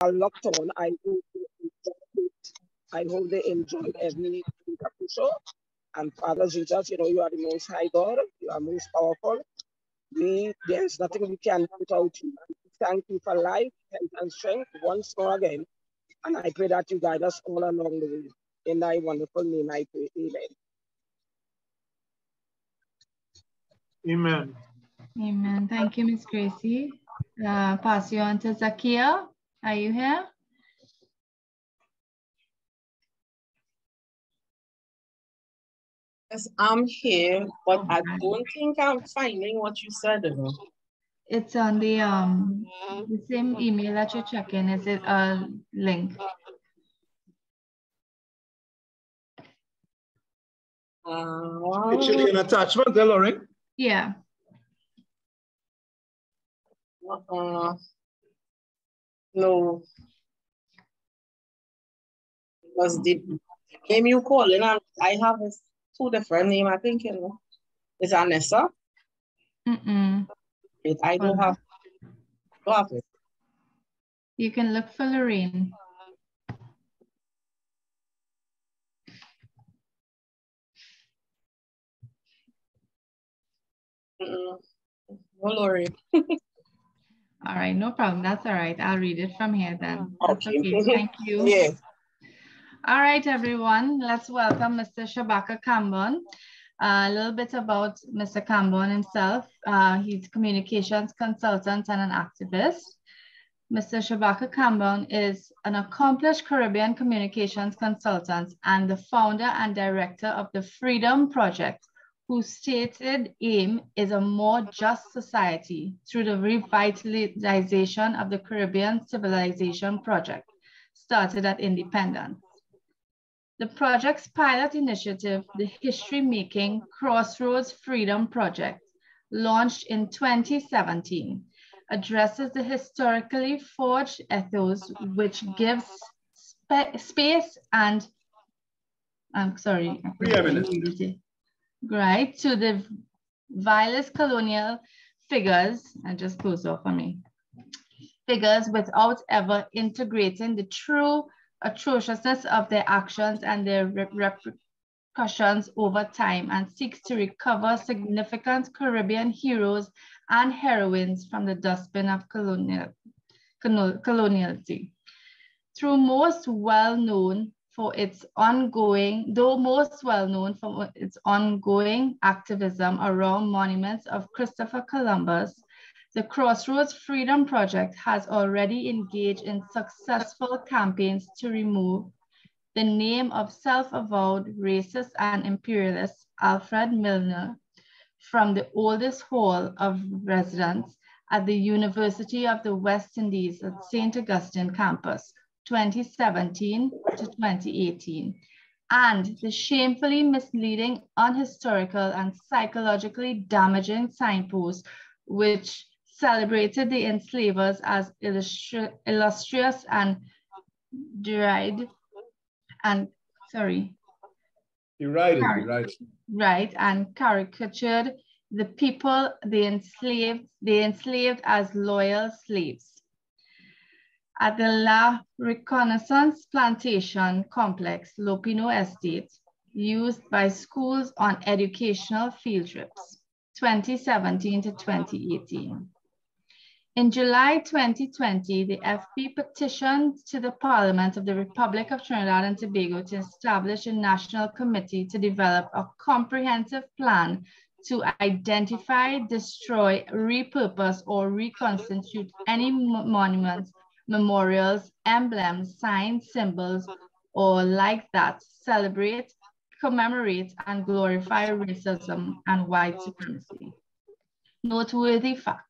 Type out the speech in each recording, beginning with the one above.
are locked on. I hope they enjoyed every episode. And Father Jesus, you know, you are the most high God. You are most powerful. There's nothing we can do without you. Thank you for life, health, and strength once more again. And I pray that you guide us all along the way. In thy wonderful name, I pray. Amen. Amen. Amen. Thank you, Miss Gracie. Pass you on to Zakia. Are you here? Yes, I'm here, but I don't think I'm finding what you said. It's on the same email that you're checking. Is it a link? It should be an attachment, Lauren. Yeah. No. Because the name you calling, I have two different names, I think, you know. It's Anessa. I don't have it. You can look for Lorraine. Lorraine. All right, no problem. That's all right. I'll read it from here then. Okay. Thank you. Yeah. All right, everyone. Let's welcome Mr. Shabaka Kambon. A little bit about Mr. Kambon himself. He's a communications consultant and an activist. Mr. Shabaka Kambon is an accomplished Caribbean communications consultant and the founder and director of the Freedom Project, whose stated aim is a more just society through the revitalization of the Caribbean Civilization Project, started at independence. The project's pilot initiative, the history-making Crossroads Freedom Project, launched in 2017, addresses the historically forged ethos which gives space and, I'm sorry, right, to the vilest colonial figures, and just close off on me, figures without ever integrating the true atrociousness of their actions and their repercussions over time, and seeks to recover significant Caribbean heroes and heroines from the dustbin of coloniality. Though most well known for its ongoing activism around monuments of Christopher Columbus, the Crossroads Freedom Project has already engaged in successful campaigns to remove the name of self-avowed racist and imperialist Alfred Milner from the oldest hall of residence at the University of the West Indies at St. Augustine campus, 2017 to 2018, and the shamefully misleading, unhistorical, and psychologically damaging signpost which celebrated the enslavers as illustrious and derided and caricatured the people they enslaved as loyal slaves. At the La Reconnaissance Plantation Complex, Lopino Estate, used by schools on educational field trips, 2017 to 2018. In July 2020, the FP petitioned to the Parliament of the Republic of Trinidad and Tobago to establish a national committee to develop a comprehensive plan to identify, destroy, repurpose, or reconstitute any monuments, memorials, emblems, signs, symbols, or like that, celebrate, commemorate, and glorify racism and white supremacy. Noteworthy fact.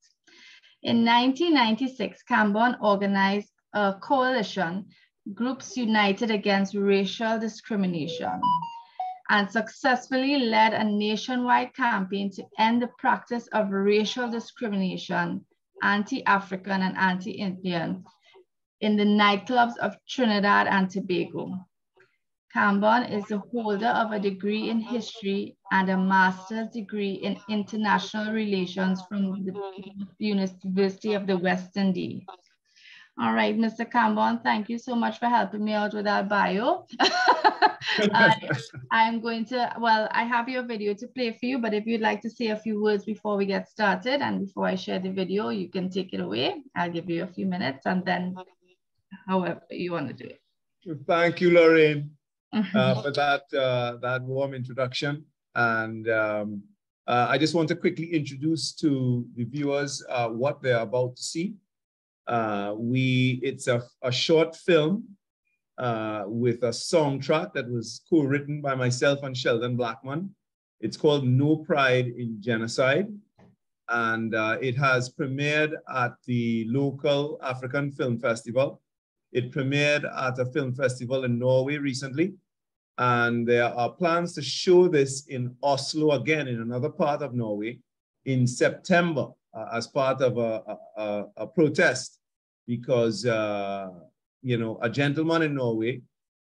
In 1996, Kambon organized a coalition, Groups United Against Racial Discrimination, and successfully led a nationwide campaign to end the practice of racial discrimination, anti-African and anti-Indian, in the nightclubs of Trinidad and Tobago. Kambon is the holder of a degree in history and a master's degree in international relations from the University of the West Indies. All right, Mr. Campbell, thank you so much for helping me out with that bio. I'm going to, well, I have your video to play for you, but if you'd like to say a few words before we get started and before I share the video, you can take it away. I'll give you a few minutes and then however you want to do it. Thank you, Lorraine, for that warm introduction. And I just want to quickly introduce to the viewers what they're about to see. It's a short film with a soundtrack that was co-written by myself and Sheldon Blackman. It's called No Pride in Genocide. And it has premiered at the local African Film Festival. It premiered at a film festival in Norway recently. And there are plans to show this in Oslo again, in another part of Norway, in September as part of a protest, because you know, a gentleman in Norway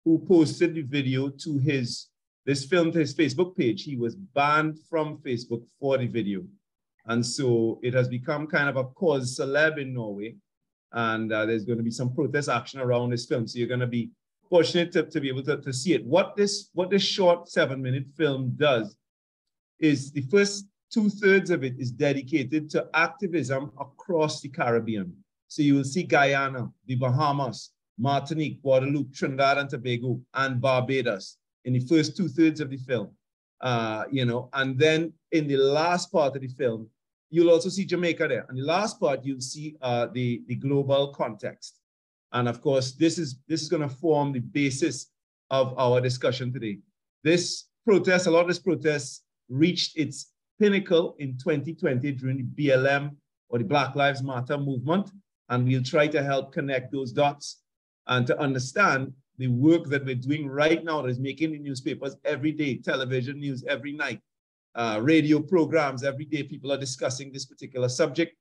who posted the video to this film to his Facebook page, he was banned from Facebook for the video. And so it has become kind of a cause celeb in Norway. And there's going to be some protest action around this film. So you're going to be fortunate to be able to see it. What this short 7-minute film does is the first 2/3 of it is dedicated to activism across the Caribbean. So you will see Guyana, the Bahamas, Martinique, Guadeloupe, Trinidad and Tobago, and Barbados in the first 2/3 of the film. You know, and then in the last part of the film, you'll also see Jamaica there. And the last part, you'll see the global context. And of course, this is going to form the basis of our discussion today. This protest, a lot of this protest reached its pinnacle in 2020 during the BLM, or the Black Lives Matter movement. And we'll try to help connect those dots and to understand the work that we're doing right now that is making the newspapers every day, television news every night, radio programs every day. People are discussing this particular subject.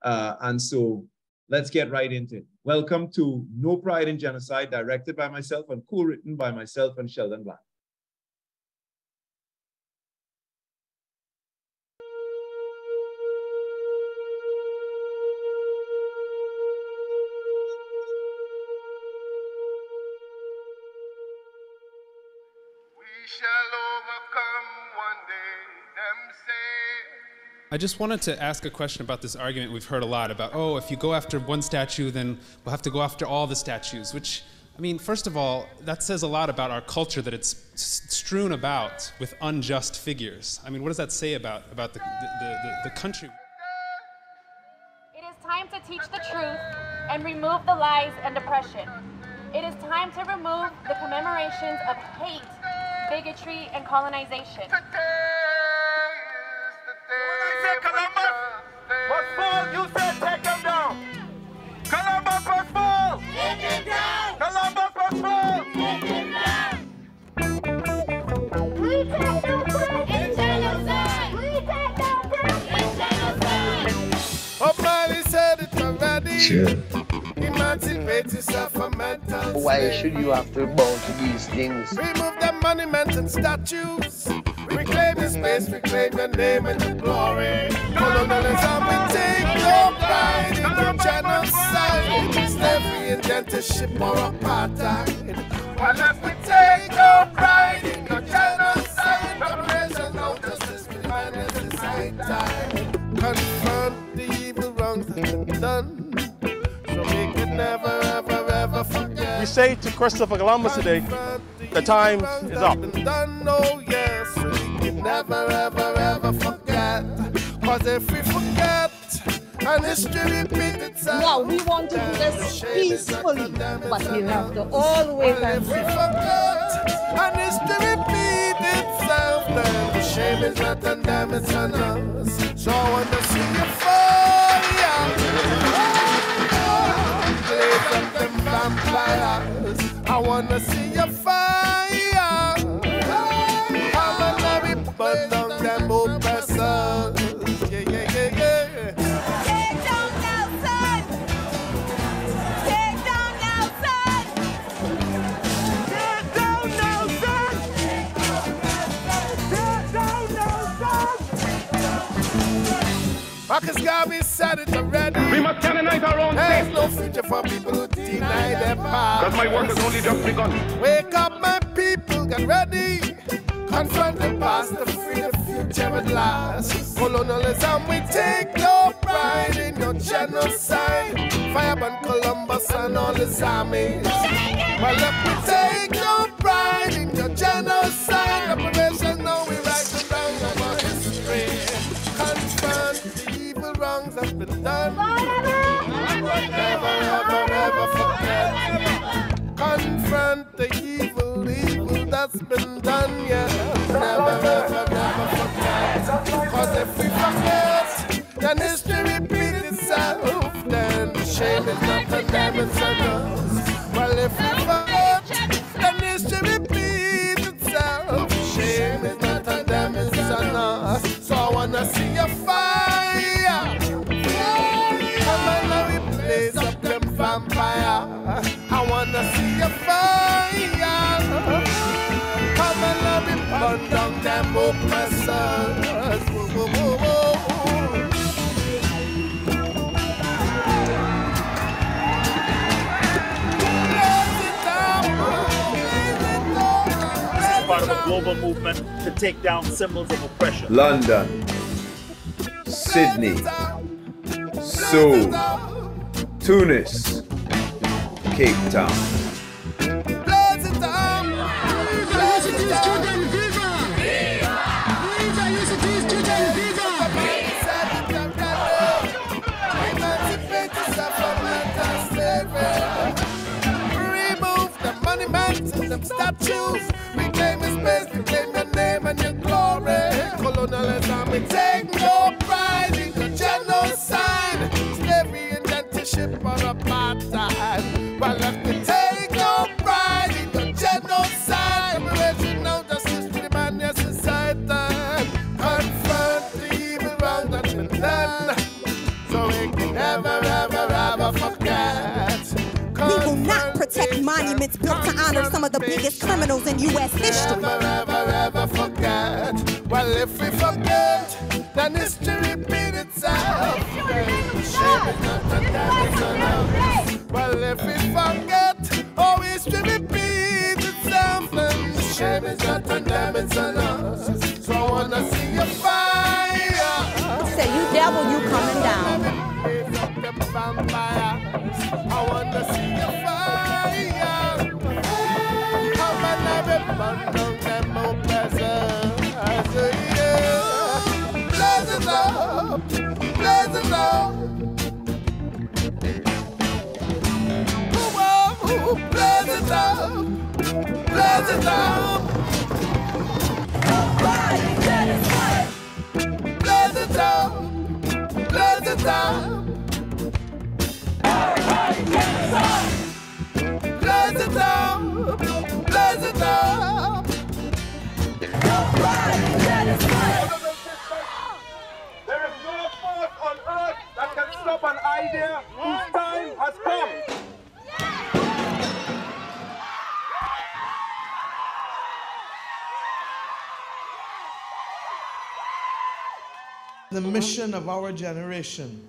And so let's get right into it. Welcome to No Pride in Genocide, directed by myself and co-written by myself and Sheldon Black. I just wanted to ask a question about this argument we've heard a lot about, oh, if you go after one statue, then we'll have to go after all the statues, which, I mean, first of all, that says a lot about our culture, that it's strewn about with unjust figures. I mean, what does that say about the country? It is time to teach the truth and remove the lies and oppression. It is time to remove the commemorations of hate, bigotry, and colonization. You said take them down. Columbus must fall. Take them down. Columbus must fall. Take them down. We take no pride in genocide. We take no pride in genocide. O'Malley said it already. Sure. Emancipate yourself from mental. Why should you have to bow to these things? Remove the monuments and statues. Reclaim the space, reclaim your name and your glory. Colonialism, we take no pride in your genocide. Slavery, indentureship, or apartheid. While if we take no pride in your genocide, reparations, no justice, we demand as it's high time. Confront the evil wrongs that have been done, so we can never, ever, ever forget. We say to Christopher Columbus today, the time is up. Oh yes, we can never, ever, ever forget. Cause if we forget, and history repeats itself. Now we want to do this peacefully, but we have to always if we forget, and history repeats itself, then the shame is not on them, it's on us. So I want to see you fire. Blaze up them vampires. I want to see you fire. How we burn down them oppressors. Yeah, yeah, yeah, yeah. Take down Nelson! Take down Nelson! Take down Nelson! Take down Nelson! Marcus Garvey said it already. We must canonize There's no future for people who deny their past. Cause my work has only just begun. Wake up, my people, get ready. Confront the past to free the future at last. Colonialism, we take no pride in your genocide. Fireburn Columbus and all his armies. Well, if we take no pride in your genocide, reparations, now we write them down about history. Confront the evil wrongs that's been done. Never, ever, ever forget. Confront the evil that's been done, yeah. Never, ever, never forget. Cause if we forget, then history repeats itself. Then the shame is not condemned, it's on us. Well, if we forget, then history repeats itself. Shame is not condemned, it's on us. So I wanna see a fire. Come on, now we blaze up them vampire. I wanna see a fire. Come and let me burn down them oppressors. Whoa, whoa, whoa, whoa. This is part of a global movement to take down symbols of oppression. London, Sydney, Seoul, Tunis, Cape Town. Remove the monuments and them statues. Reclaim your space, reclaim your name and your glory. Colonialism, we take no pride in your genocide. Slavery, indentureship, or apartheid. Well, if we take no pride in your genocide, liberation, now justice, freedom, and society. Confront the evil wrong that's been done. So we can never, ever, ever forget. We will not protect monuments built to honor some of the biggest criminals in U.S. history. Never, ever, ever forget. Well, if we forget, then history repeats itself. Shame is not condemned, on us. Well, if we forget, oh, history repeats itself. Then shame is not condemned, on us. So I wanna see a fire. Say, you devil, you coming down. I wanna see a fire. Come and let me burn down them oppressors. Blaze it up, blaze it up. Whoa, blaze it up, blaze it up. Blaze it up, blaze it up. Blaze it up, blaze it up. There is no force on earth that can stop an idea whose time has come. The mission of our generation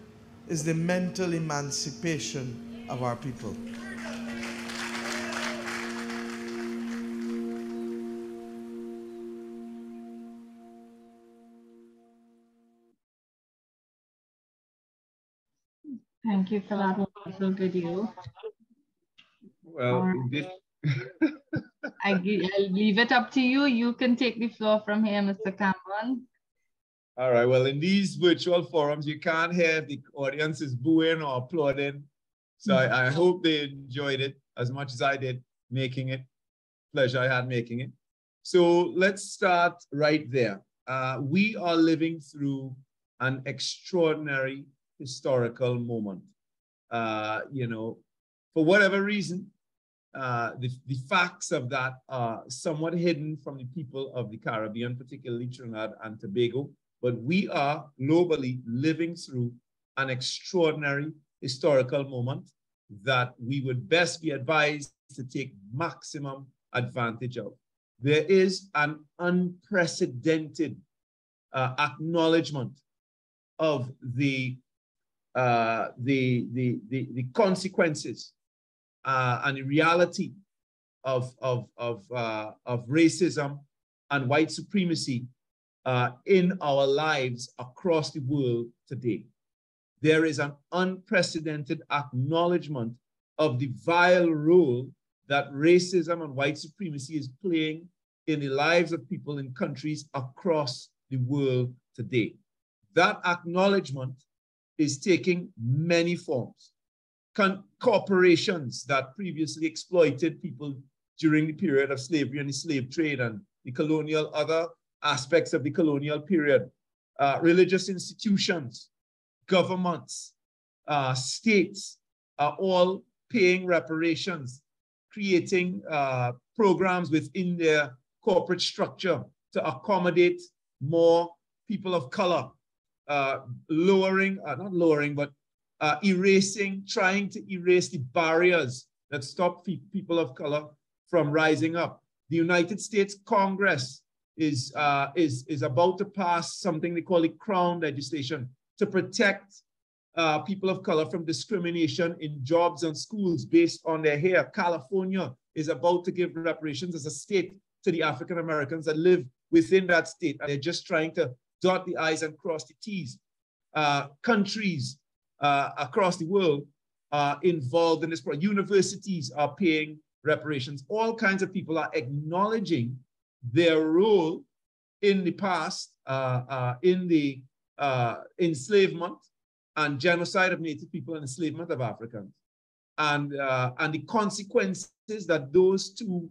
is the mental emancipation of our people. Thank you for that wonderful video. Well, I'll leave it up to you. You can take the floor from here, Mr. Cameron. All right, well, in these virtual forums, you can't hear if the audience is booing or applauding. So I hope they enjoyed it as much as I did making it. Pleasure I had making it. So let's start right there. We are living through an extraordinary historical moment. You know, for whatever reason, the facts of that are somewhat hidden from the people of the Caribbean, particularly Trinidad and Tobago. But we are globally living through an extraordinary historical moment that we would best be advised to take maximum advantage of. There is an unprecedented acknowledgement of the the consequences and the reality of racism and white supremacy in our lives across the world today. There is an unprecedented acknowledgement of the vile role that racism and white supremacy is playing in the lives of people in countries across the world today. That acknowledgement is taking many forms. Corporations that previously exploited people during the period of slavery and the slave trade and the colonial, other aspects of the colonial period, religious institutions, governments, states are all paying reparations, creating programs within their corporate structure to accommodate more people of color, trying to erase the barriers that stop people of color from rising up. The United States Congress is about to pass something they call the Crown legislation to protect people of color from discrimination in jobs and schools based on their hair. California is about to give reparations as a state to the African Americans that live within that state. And they're just trying to dot the I's and cross the T's. Countries across the world are involved in this project. Universities are paying reparations. All kinds of people are acknowledging their role in the past, in the enslavement and genocide of Native people and enslavement of Africans, and the consequences that those two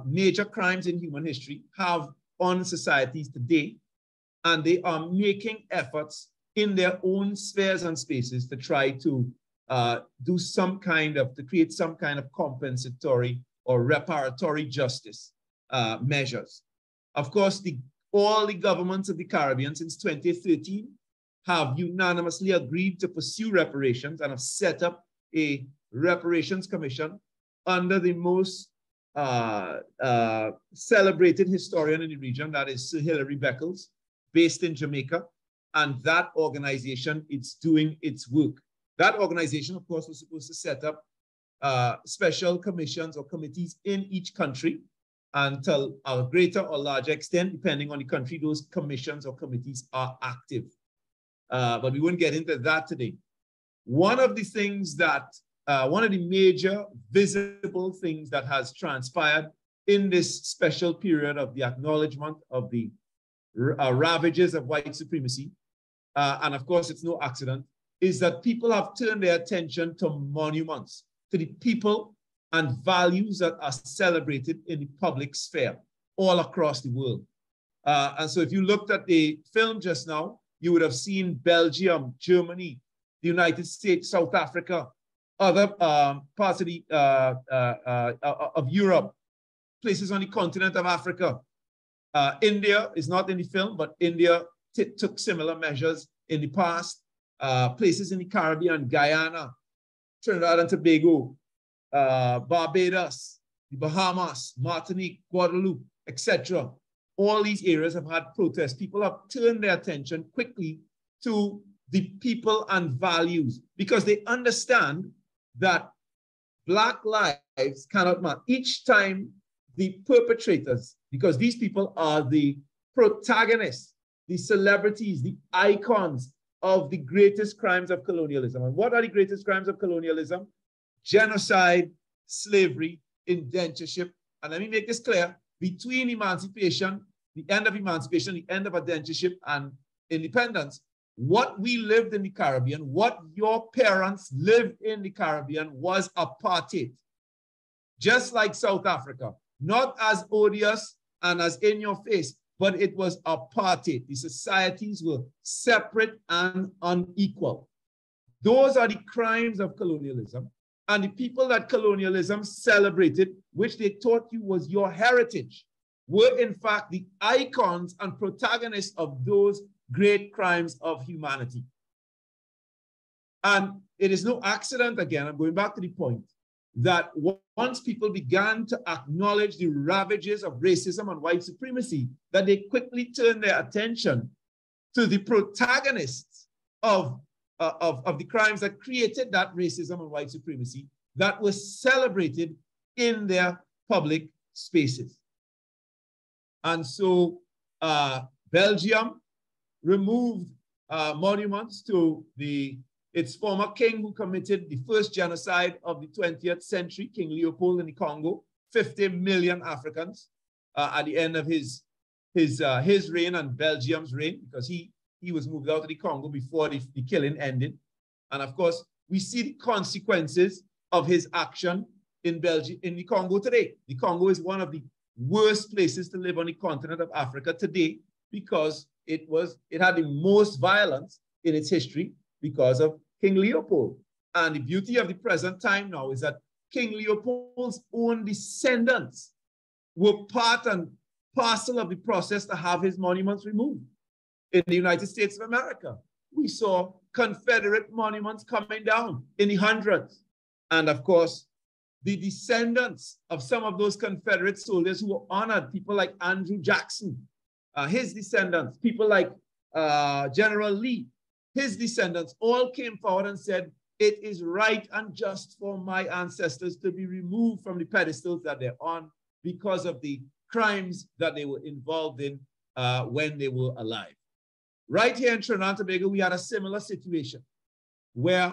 major crimes in human history have on societies today. And they are making efforts in their own spheres and spaces to try to do some kind of, to create some kind of compensatory or reparatory justice measures. Of course, all the governments of the Caribbean since 2013 have unanimously agreed to pursue reparations and have set up a reparations commission under the most celebrated historian in the region, that is Sir Hilary Beckles, based in Jamaica. And that organization is doing its work. That organization, of course, was supposed to set up special commissions or committees in each country until a greater or larger extent, depending on the country, those commissions or committees are active. But we won't get into that today. One of the things that, one of the major visible things that has transpired in this special period of the acknowledgement of the ravages of white supremacy, and of course it's no accident, is that people have turned their attention to monuments, to the people and values that are celebrated in the public sphere all across the world. And so if you looked at the film just now, you would have seen Belgium, Germany, the United States, South Africa, other parts of, of Europe, places on the continent of Africa. India is not in the film, but India took similar measures in the past. Places in the Caribbean, Guyana, Trinidad and Tobago, Barbados, the Bahamas, Martinique, Guadeloupe, etc. All these areas have had protests. People have turned their attention quickly to the people and values because they understand that Black lives cannot matter. Each time the perpetrators, because these people are the protagonists, the celebrities, the icons of the greatest crimes of colonialism. And what are the greatest crimes of colonialism? Genocide, slavery, indentureship. And let me make this clear, between emancipation, the end of emancipation, the end of indentureship and independence, what we lived in the Caribbean, what your parents lived in the Caribbean was apartheid. Just like South Africa, not as odious and as in your face, but it was apartheid. The societies were separate and unequal. Those are the crimes of colonialism. And the people that colonialism celebrated, which they taught you was your heritage, were in fact the icons and protagonists of those great crimes of humanity. And it is no accident, again, I'm going back to the point, that once people began to acknowledge the ravages of racism and white supremacy, that they quickly turned their attention to the protagonists of of the crimes that created that racism and white supremacy that was celebrated in their public spaces. And so Belgium removed monuments to its former king who committed the first genocide of the 20th century, King Leopold in the Congo, 50 million Africans at the end of his reign and Belgium's reign, because he was moved out of the Congo before the killing ended. And of course, we see the consequences of his action in the Congo today. The Congo is one of the worst places to live on the continent of Africa today because it had the most violence in its history because of King Leopold. And the beauty of the present time now is that King Leopold's own descendants were part and parcel of the process to have his monuments removed. In the United States of America, we saw Confederate monuments coming down in the hundreds. And of course, the descendants of some of those Confederate soldiers who were honored, people like Andrew Jackson, his descendants, people like General Lee, his descendants all came forward and said, it is right and just for my ancestors to be removed from the pedestals that they're on because of the crimes that they were involved in when they were alive. Right here in Trinidad and Tobago, we had a similar situation where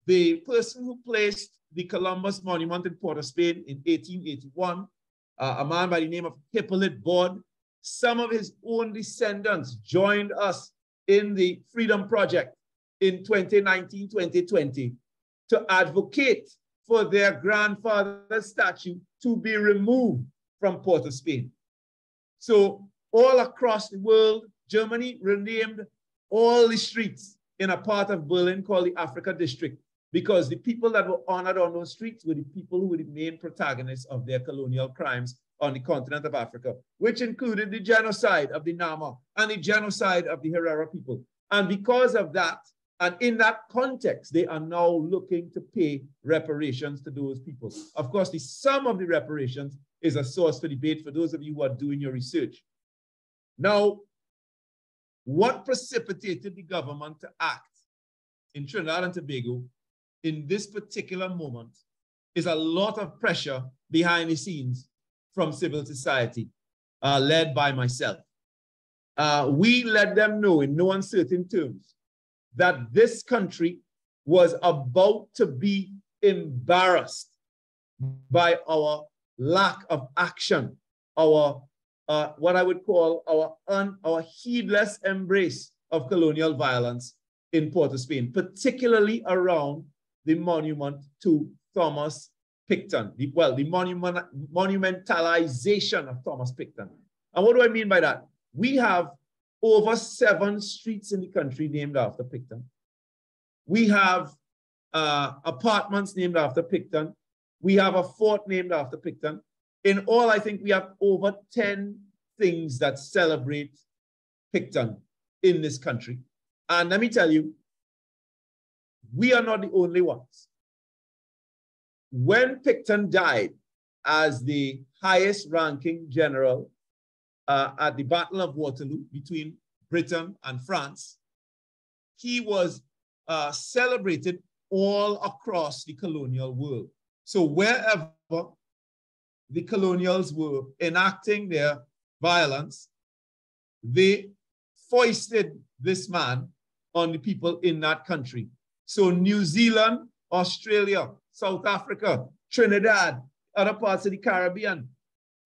the person who placed the Columbus Monument in Port of Spain in 1881, a man by the name of Hippolyte Bord, some of his own descendants joined us in the Freedom Project in 2019, 2020 to advocate for their grandfather's statue to be removed from Port of Spain. So all across the world, Germany renamed all the streets in a part of Berlin called the Africa District, because the people that were honored on those streets were the people who were the main protagonists of their colonial crimes on the continent of Africa, which included the genocide of the Nama and the genocide of the Herero people. And because of that, and in that context, they are now looking to pay reparations to those people. Of course, the sum of the reparations is a source for debate for those of you who are doing your research. Now, what precipitated the government to act in Trinidad and Tobago in this particular moment is a lot of pressure behind the scenes from civil society, led by myself. We let them know in no uncertain terms that this country was about to be embarrassed by our lack of action, our what I would call our heedless embrace of colonial violence in Port of Spain, particularly around the monument to Thomas Picton, the monumentalization of Thomas Picton. And what do I mean by that? We have over 7 streets in the country named after Picton. We have apartments named after Picton. We have a fort named after Picton. In all, I think we have over 10 things that celebrate Picton in this country. And let me tell you, we are not the only ones. When Picton died as the highest ranking general at the Battle of Waterloo between Britain and France, he was celebrated all across the colonial world. So wherever the colonials were enacting their violence, they foisted this man on the people in that country. So New Zealand, Australia, South Africa, Trinidad, other parts of the Caribbean,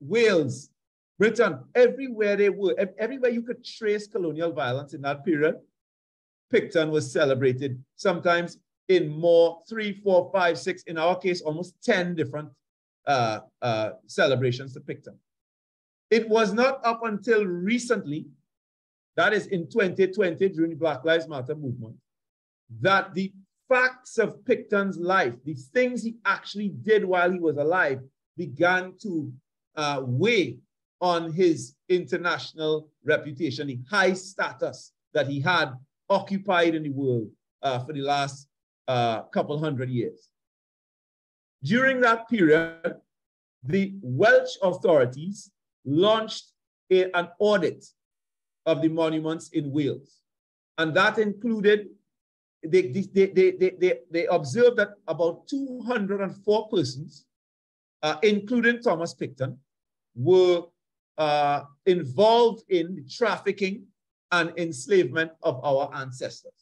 Wales, Britain, everywhere they were, everywhere you could trace colonial violence in that period, Picton was celebrated, sometimes in more 3, 4, 5, 6, in our case, almost 10 different celebrations to Picton. It was not up until recently, that is in 2020, during the Black Lives Matter movement, that the facts of Picton's life, the things he actually did while he was alive, began to weigh on his international reputation, the high status that he had occupied in the world for the last couple hundred years. During that period, the Welsh authorities launched an audit of the monuments in Wales. And that included they observed that about 204 persons, including Thomas Picton, were involved in the trafficking and enslavement of our ancestors.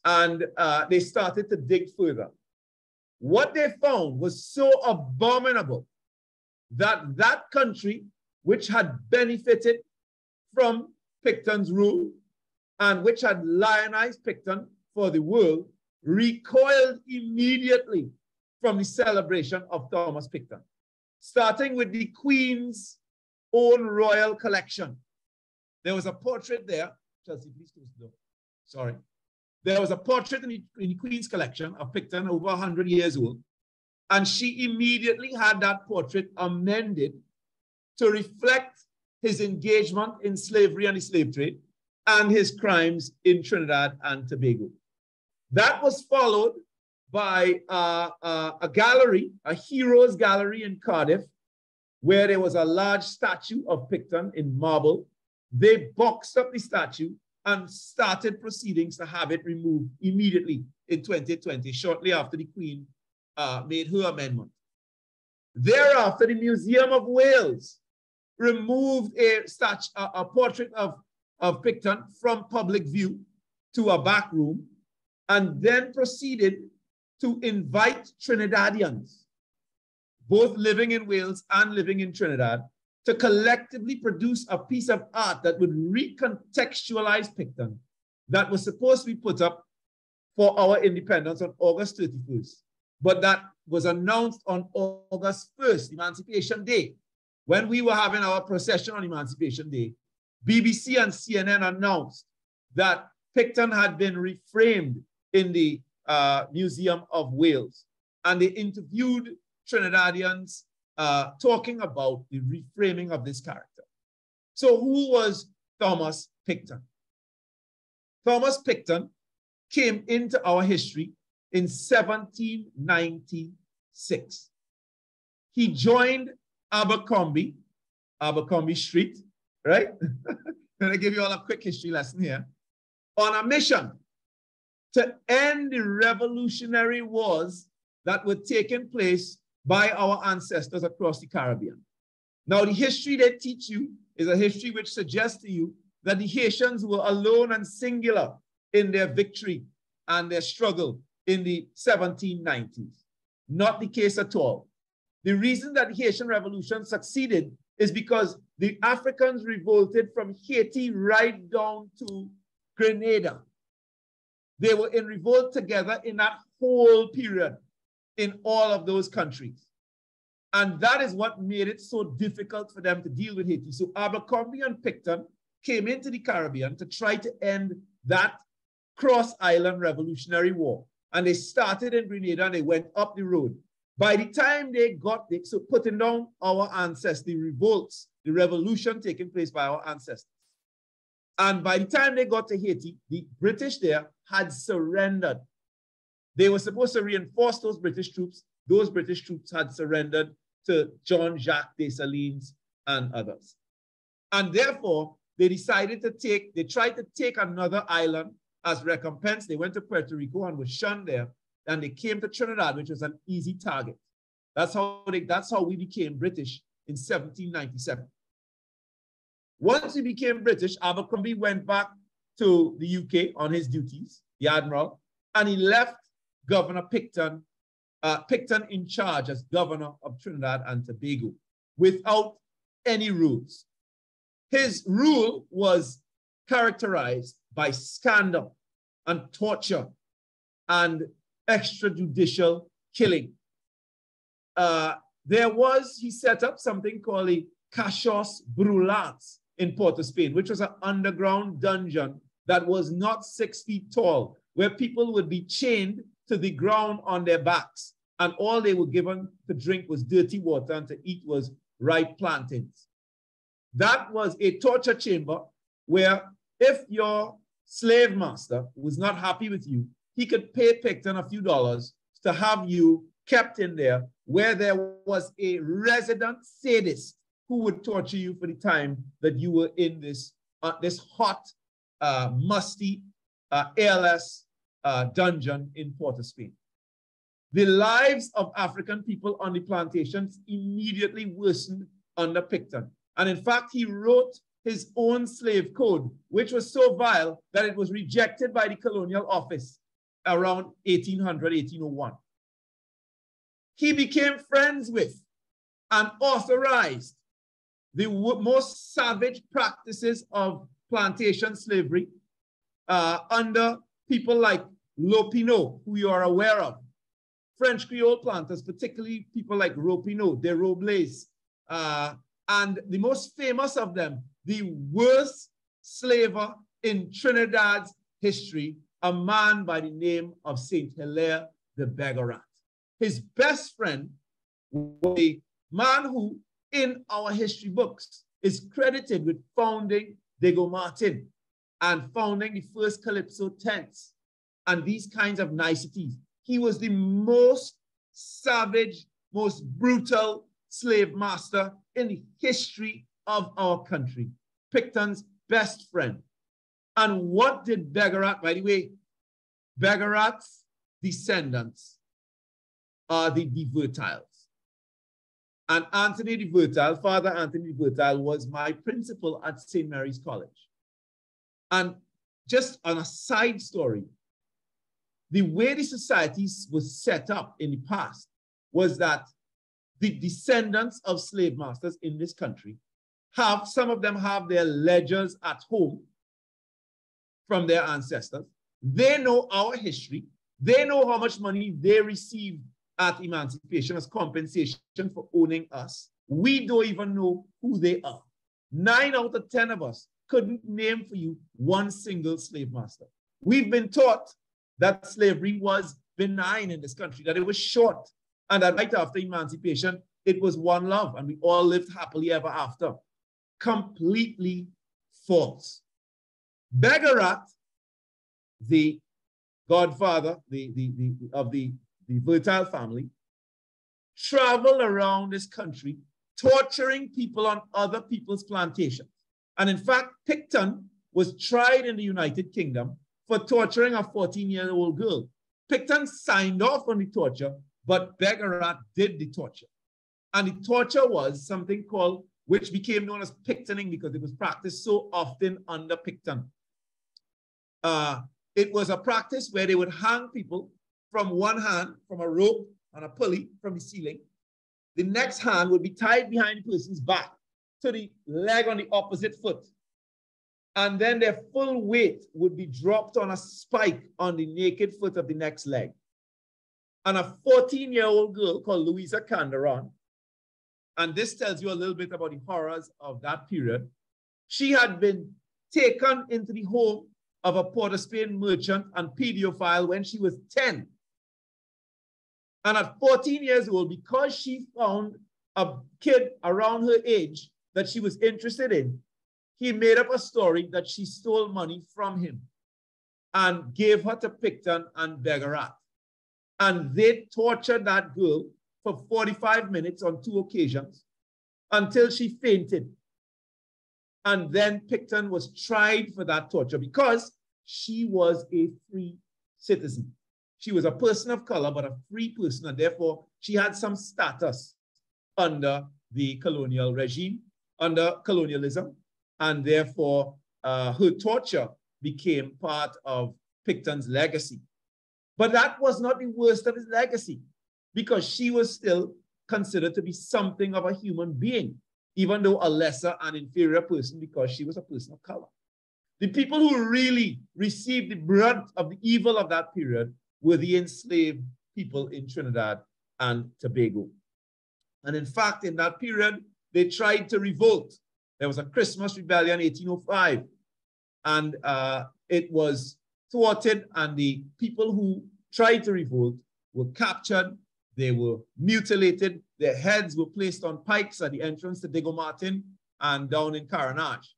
And they started to dig further. What they found was so abominable that that country, which had benefited from Picton's rule and which had lionized Picton for the world, recoiled immediately from the celebration of Thomas Picton, starting with the Queen's own royal collection. There was a portrait there. Chelsea, please close the door. Sorry. There was a portrait in the Queen's collection of Picton, over 100 years old, and she immediately had that portrait amended to reflect his engagement in slavery and the slave trade and his crimes in Trinidad and Tobago. That was followed by a gallery, a heroes gallery in Cardiff, where there was a large statue of Picton in marble. They boxed up the statue and started proceedings to have it removed immediately in 2020, shortly after the Queen made her amendment. Thereafter, the Museum of Wales removed a portrait of Picton from public view to a back room, and then proceeded to invite Trinidadians, both living in Wales and living in Trinidad, to collectively produce a piece of art that would recontextualize Picton, that was supposed to be put up for our independence on August 31st, but that was announced on August 1st, Emancipation Day. When we were having our procession on Emancipation Day, BBC and CNN announced that Picton had been reframed in the Museum of Wales, and they interviewed Trinidadians talking about the reframing of this character. So who was Thomas Picton? Thomas Picton came into our history in 1796. He joined Abercrombie Street, right? Let me give you all a quick history lesson here, on a mission to end the revolutionary wars that were taking place by our ancestors across the Caribbean. Now, the history they teach you is a history which suggests to you that the Haitians were alone and singular in their victory and their struggle in the 1790s. Not the case at all. The reason that the Haitian Revolution succeeded is because the Africans revolted from Haiti right down to Grenada. They were in revolt together in that whole period in all of those countries. And that is what made it so difficult for them to deal with Haiti. So Abercrombie and Picton came into the Caribbean to try to end that cross-island revolutionary war. And they started in Grenada and they went up the road. By the time they got there, so putting down our ancestors, the revolts, the revolution taking place by our ancestors. And by the time they got to Haiti, the British there had surrendered. They were supposed to reinforce those British troops. Those British troops had surrendered to Jean-Jacques Dessalines and others. And therefore, they decided to they tried to take another island as recompense. They went to Puerto Rico and were shunned there. And they came to Trinidad, which was an easy target. That's how we became British in 1797. Once we became British, Abercrombie went back to the UK on his duties, the Admiral, and he left Governor Picton in charge as governor of Trinidad and Tobago without any rules. His rule was characterized by scandal and torture and extrajudicial killing. He set up something called the Caixos Brulats in Port of Spain, which was an underground dungeon that was not 6 feet tall, where people would be chained to the ground on their backs, and all they were given to drink was dirty water and to eat was ripe plantains. That was a torture chamber where if your slave master was not happy with you, he could pay Picton a few dollars to have you kept in there, where there was a resident sadist who would torture you for the time that you were in this hot, musty, airless dungeon in Port of Spain. The lives of African people on the plantations immediately worsened under Picton. And in fact, he wrote his own slave code, which was so vile that it was rejected by the colonial office around 1800, 1801. He became friends with and authorized the most savage practices of plantation slavery under people like Lopinot, who you are aware of. French Creole planters, particularly people like Lopinot, de Robles, and the most famous of them, the worst slaver in Trinidad's history, a man by the name of Saint Hilaire de Bergerac. His best friend was a man who, in our history books, is credited with founding Diego Martin and founding the first Calypso tents and these kinds of niceties. He was the most savage, most brutal slave master in the history of our country, Picton's best friend. And what did Bergerac, by the way, Bergerac's descendants are the de Vertils. And Anthony de Vertil, Father Anthony de Vertil, was my principal at St. Mary's College. And just on a side story, the way the societies was set up in the past was that the descendants of slave masters in this country have, some of them have their ledgers at home from their ancestors. They know our history. They know how much money they received at emancipation as compensation for owning us. We don't even know who they are. 9 out of 10 of us couldn't name for you one single slave master. We've been taught that slavery was benign in this country, that it was short, and that right after emancipation, it was one love, and we all lived happily ever after. Completely false. Bergerac, the godfather of the Vertil family, traveled around this country torturing people on other people's plantations. And in fact, Picton was tried in the United Kingdom for torturing a 14-year-old girl. Picton signed off on the torture, but Bergerac did the torture. And the torture was something called, which became known as Pictoning because it was practiced so often under Picton. It was a practice where they would hang people from one hand, from a rope on a pulley from the ceiling. The next hand would be tied behind the person's back to the leg on the opposite foot. And then their full weight would be dropped on a spike on the naked foot of the next leg. And a 14-year-old girl called Louisa Canderon, and this tells you a little bit about the horrors of that period, she had been taken into the home of a Port of Spain merchant and pedophile when she was 10. And at 14 years old, because she found a kid around her age that she was interested in, he made up a story that she stole money from him and gave her to Picton and Bergerac. And they tortured that girl for 45 minutes on 2 occasions until she fainted. And then Picton was tried for that torture because she was a free citizen. She was a person of color, but a free person, and therefore she had some status under the colonial regime, under colonialism. And therefore, her torture became part of Picton's legacy. But that was not the worst of his legacy, because she was still considered to be something of a human being, even though a lesser and inferior person because she was a person of color. The people who really received the brunt of the evil of that period were the enslaved people in Trinidad and Tobago. And in fact, in that period, they tried to revolt. There was a Christmas rebellion in 1805, and it was thwarted, and the people who tried to revolt were captured, they were mutilated, their heads were placed on pikes at the entrance to Diego Martin and down in Caranage.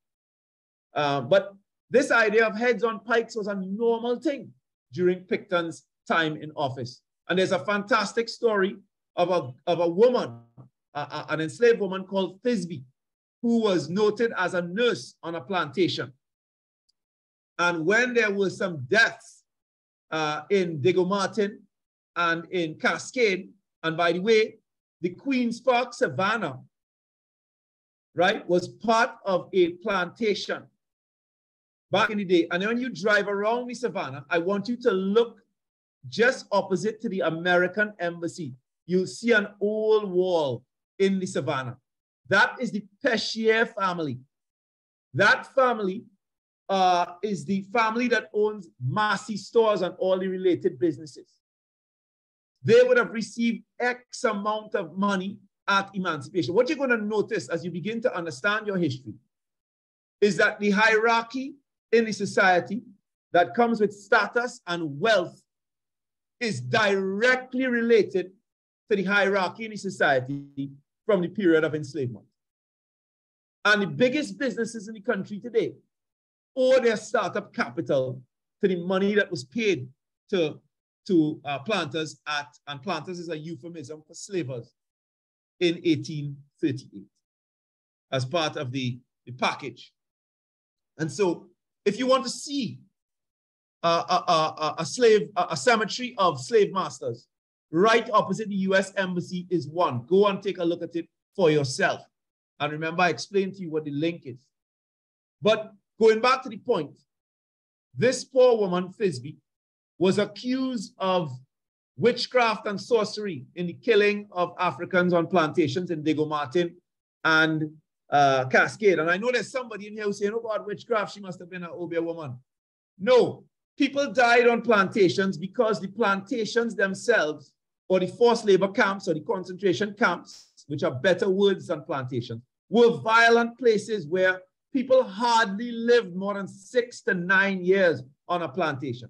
But this idea of heads on pikes was a normal thing during Picton's time in office. And there's a fantastic story of a woman, an enslaved woman called Thisbe, who was noted as a nurse on a plantation. And when there were some deaths in Diego Martin and in Cascade. And by the way, the Queen's Park Savannah, right, was part of a plantation back in the day. And then when you drive around the Savannah, I want you to look just opposite to the American Embassy. You'll see an old wall in the Savannah. That is the Peschier family. That family is the family that owns Massey stores and all the related businesses. They would have received X amount of money at emancipation. What you're going to notice as you begin to understand your history is that the hierarchy in the society that comes with status and wealth is directly related to the hierarchy in the society from the period of enslavement. And the biggest businesses in the country today owe their startup capital to the money that was paid to planters and planters is a euphemism for slavers in 1838 as part of the package. And so if you want to see a cemetery of slave masters, right opposite the US Embassy is one. Go and take a look at it for yourself. And remember, I explained to you what the link is. But going back to the point, this poor woman, Thisbe, was accused of witchcraft and sorcery in the killing of Africans on plantations in Diego Martin and Cascade. And I know there's somebody in here who's saying, oh God, witchcraft, she must have been an Obeah woman. No, people died on plantations because the plantations themselves, or the forced labor camps or the concentration camps, which are better words than plantations, were violent places where people hardly lived more than 6 to 9 years on a plantation.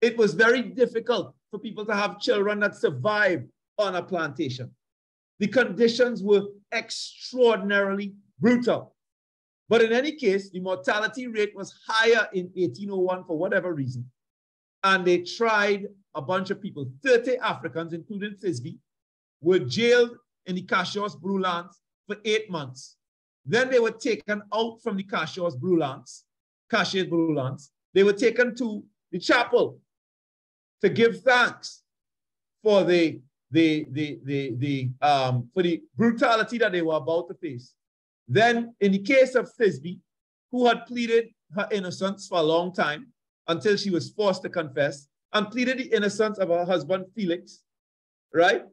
It was very difficult for people to have children that survived on a plantation. The conditions were extraordinarily brutal. But in any case, the mortality rate was higher in 1801 for whatever reason. And they tried a bunch of people. 30 Africans, including Thisbe, were jailed in the Cassius Brulants for 8 months. Then they were taken out from the Cassius Brulants. They were taken to the chapel to give thanks for the brutality that they were about to face. Then, in the case of Thisbe, who had pleaded her innocence for a long time until she was forced to confess, and pleaded the innocence of her husband, Felix, right?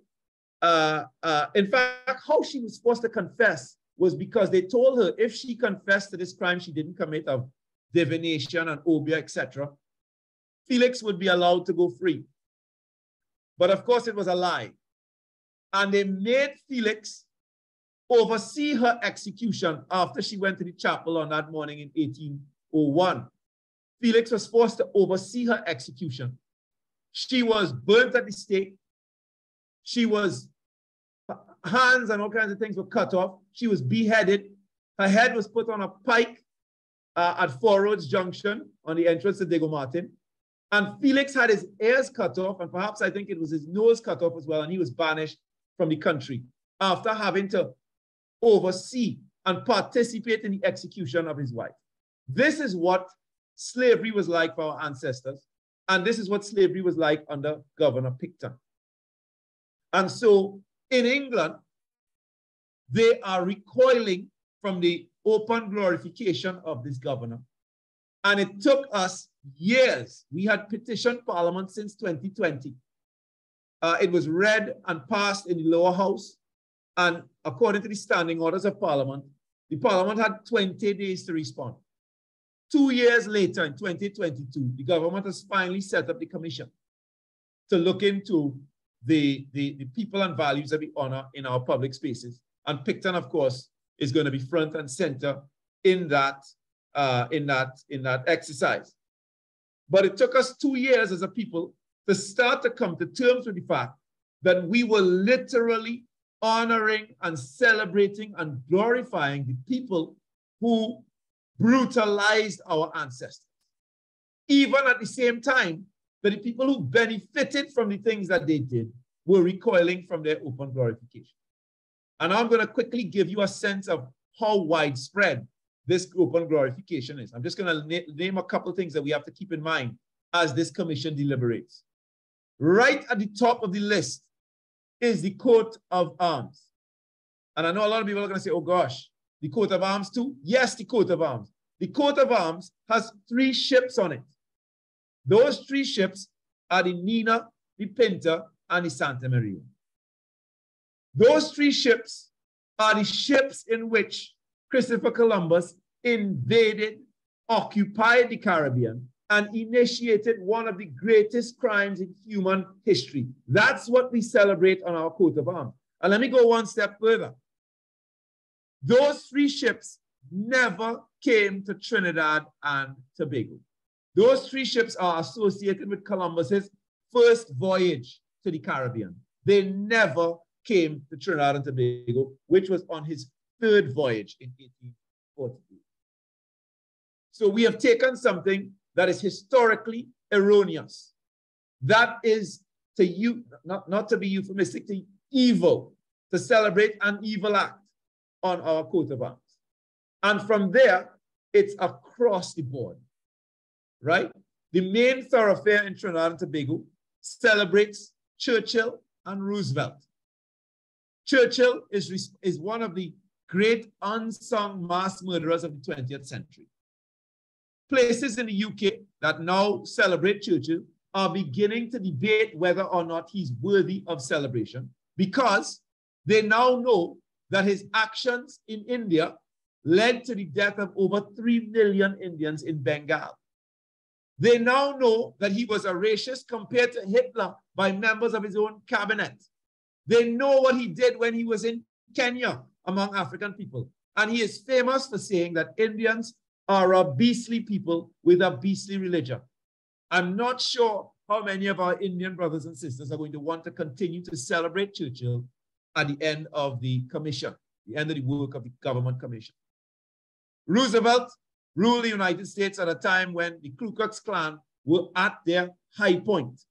In fact, how she was forced to confess was because they told her if she confessed to this crime she didn't commit of divination and obeah, etc., Felix would be allowed to go free. But of course, it was a lie. And they made Felix oversee her execution after she went to the chapel on that morning in 1801. Felix was forced to oversee her execution. She was burnt at the stake. She was, hands and all kinds of things were cut off. She was beheaded. Her head was put on a pike at Four Roads Junction on the entrance to Diego Martin. And Felix had his ears cut off, and perhaps I think it was his nose cut off as well, and he was banished from the country after having to oversee and participate in the execution of his wife. This is what slavery was like for our ancestors, and this is what slavery was like under Governor Picton. And so in England, they are recoiling from the open glorification of this governor. And it took us years. We had petitioned Parliament since 2020. It was read and passed in the lower house. And according to the standing orders of Parliament, the Parliament had 20 days to respond. 2 years later, in 2022, the government has finally set up the commission to look into the people and values that we honor in our public spaces. And Picton, of course, is going to be front and center in that exercise. But it took us 2 years as a people to start to come to terms with the fact that we were literally honoring and celebrating and glorifying the people who brutalized our ancestors. Even at the same time that the people who benefited from the things that they did were recoiling from their open glorification. And I'm going to quickly give you a sense of how widespread this open glorification is. I'm just going to name a couple of things that we have to keep in mind as this commission deliberates. Right at the top of the list is the coat of arms. And I know a lot of people are going to say, oh gosh, the coat of arms too? Yes, the coat of arms. The coat of arms has 3 ships on it. Those 3 ships are the Nina, the Pinta, and the Santa Maria. Those 3 ships are the ships in which Christopher Columbus invaded, occupied the Caribbean, and initiated one of the greatest crimes in human history. That's what we celebrate on our coat of arms. And let me go one step further. Those 3 ships never came to Trinidad and Tobago. Those 3 ships are associated with Columbus's first voyage to the Caribbean. They never came to Trinidad and Tobago, which was on his 3rd voyage in 1848. So we have taken something that is historically erroneous. That is, not to be euphemistic, to evil, to celebrate an evil act on our coat of arms. And from there, it's across the board, right? The main thoroughfare in Trinidad and Tobago celebrates Churchill and Roosevelt. Churchill is one of the great unsung mass murderers of the 20th century. Places in the UK that now celebrate Churchill are beginning to debate whether or not he's worthy of celebration, because they now know that his actions in India led to the death of over 3 million Indians in Bengal. They now know that he was a racist compared to Hitler by members of his own cabinet. They know what he did when he was in Kenya among African people. And he is famous for saying that Indians are a beastly people with a beastly religion. I'm not sure how many of our Indian brothers and sisters are going to want to continue to celebrate Churchill at the end of the commission, the end of the work of the government commission. Roosevelt ruled the United States at a time when the Ku Klux Klan were at their high point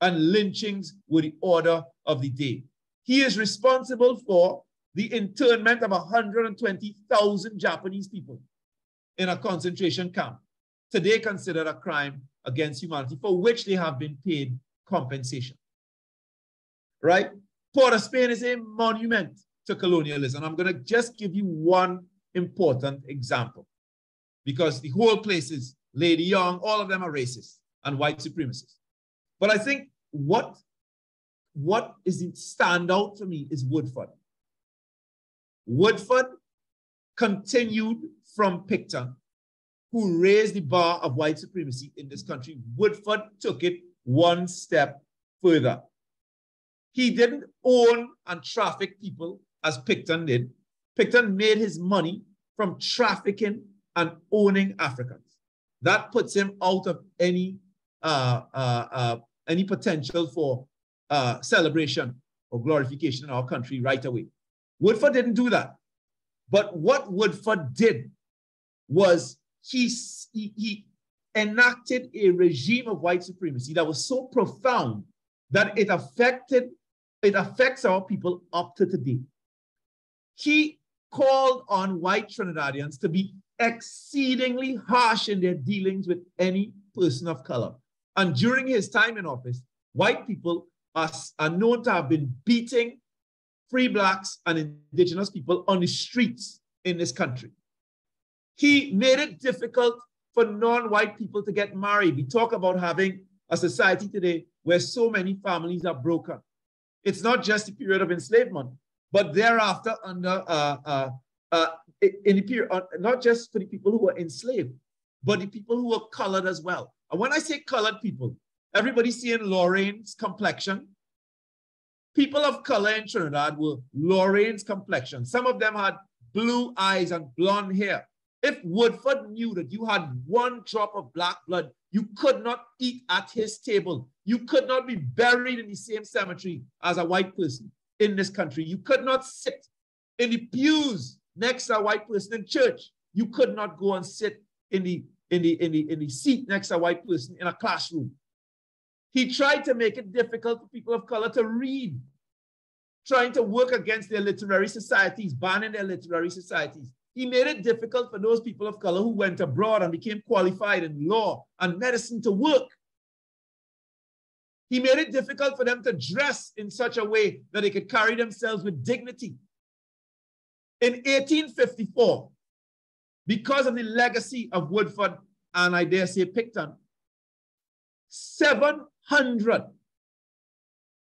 and lynchings were the order of the day. He is responsible for the internment of 120,000 Japanese people in a concentration camp, today considered a crime against humanity, for which they have been paid compensation. Right? Port of Spain is a monument to colonialism. I'm going to just give you one important example, because the whole place is Lady Young, all of them are racist and white supremacists. But I think what is the standout for me is Woodford. Woodford continued from Picton, who raised the bar of white supremacy in this country. Woodford took it one step further. He didn't own and traffic people as Picton did. Picton made his money from trafficking and owning Africans. That puts him out of any potential for celebration or glorification in our country right away. Woodford didn't do that. But what Woodford did was he enacted a regime of white supremacy that was so profound that it affects our people up to today. He called on white Trinidadians to be exceedingly harsh in their dealings with any person of color. And during his time in office, white people are known to have been beating free blacks and indigenous people on the streets in this country. He made it difficult for non-white people to get married. We talk about having a society today where so many families are broken. It's not just the period of enslavement, but thereafter under in the period, not just for the people who were enslaved, but the people who were colored as well. And when I say colored people, everybody's seeing Lorraine's complexion. People of color in Trinidad were Lorraine's complexion. Some of them had blue eyes and blonde hair. If Woodford knew that you had one drop of black blood, you could not eat at his table. You could not be buried in the same cemetery as a white person in this country. You could not sit in the pews next to a white person in church. You could not go and sit in the seat next to a white person in a classroom. He tried to make it difficult for people of color to read, trying to work against their literary societies, banning their literary societies. He made it difficult for those people of color who went abroad and became qualified in law and medicine to work. He made it difficult for them to dress in such a way that they could carry themselves with dignity. In 1854, because of the legacy of Woodford and I dare say Picton, 700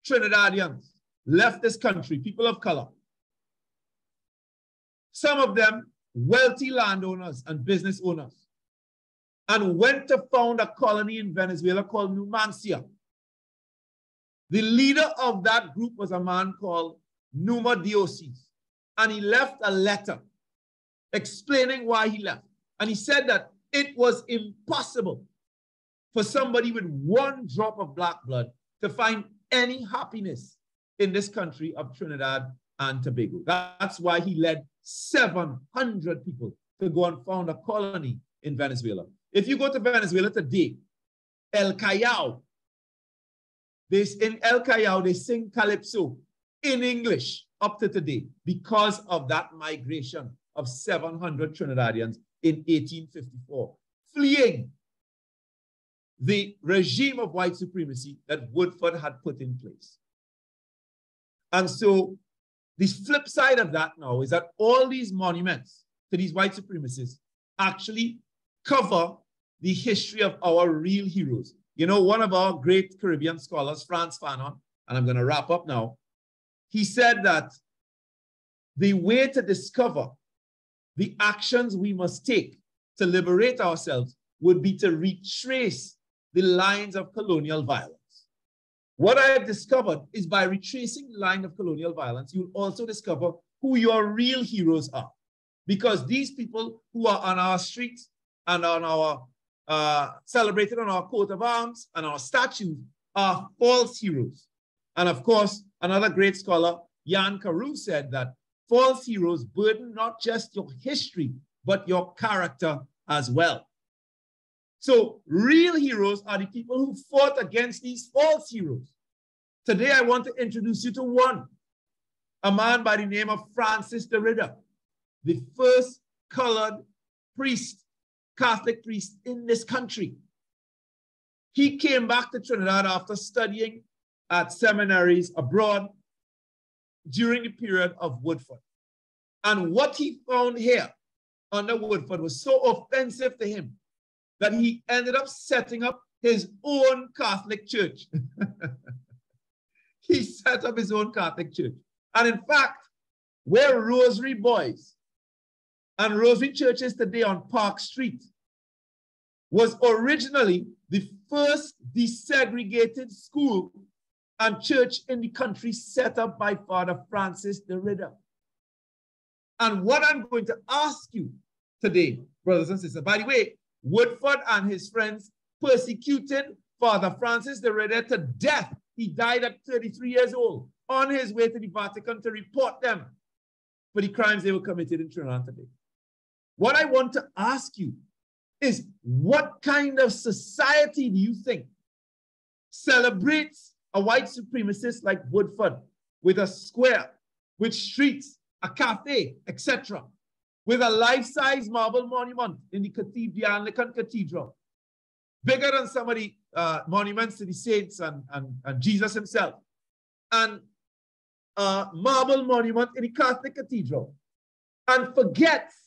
Trinidadians left this country, people of color. Some of them wealthy landowners and business owners, and went to found a colony in Venezuela called Numancia. The leader of that group was a man called Numa Diocese, and he left a letter explaining why he left. And he said that it was impossible for somebody with one drop of black blood to find any happiness in this country of Trinidad and Tobago. That's why he led 700 people to go and found a colony in Venezuela. If you go to Venezuela today, El Callao, in El Callao, they sing calypso in English up to today because of that migration of 700 Trinidadians in 1854, fleeing the regime of white supremacy that Woodford had put in place. And so the flip side of that now is that all these monuments to these white supremacists actually cover the history of our real heroes. You know, one of our great Caribbean scholars, Frantz Fanon, and I'm going to wrap up now, he said that the way to discover the actions we must take to liberate ourselves would be to retrace the lines of colonial violence. What I have discovered is by retracing the line of colonial violence, you'll also discover who your real heroes are. Because these people who are on our streets and on our celebrated on our coat of arms and our statues are false heroes. And of course, another great scholar, Jan Carew, said that false heroes burden not just your history, but your character as well. So real heroes are the people who fought against these false heroes. Today, I want to introduce you to one, a man by the name of Francis de Ridder, the first colored priest, Catholic priest in this country. He came back to Trinidad after studying at seminaries abroad during the period of Woodford. And what he found here under Woodford was so offensive to him that he ended up setting up his own Catholic church. He set up his own Catholic church. And in fact, where Rosary Boys and Rosary churches today on Park Street was originally the first desegregated school and church in the country set up by Father Francis de Ridder. And what I'm going to ask you today, brothers and sisters, by the way, Woodford and his friends persecuted Father Francis de Ridder to death. He died at 33 years old on his way to the Vatican to report them for the crimes they were committed in Trinidad today. What I want to ask you is, what kind of society do you think celebrates a white supremacist like Woodford with a square, with streets, a cafe, etc., with a life-size marble monument in the cathedral, the Anglican Cathedral, bigger than some of the monuments to the saints and Jesus himself, and a marble monument in the Catholic Cathedral, and forgets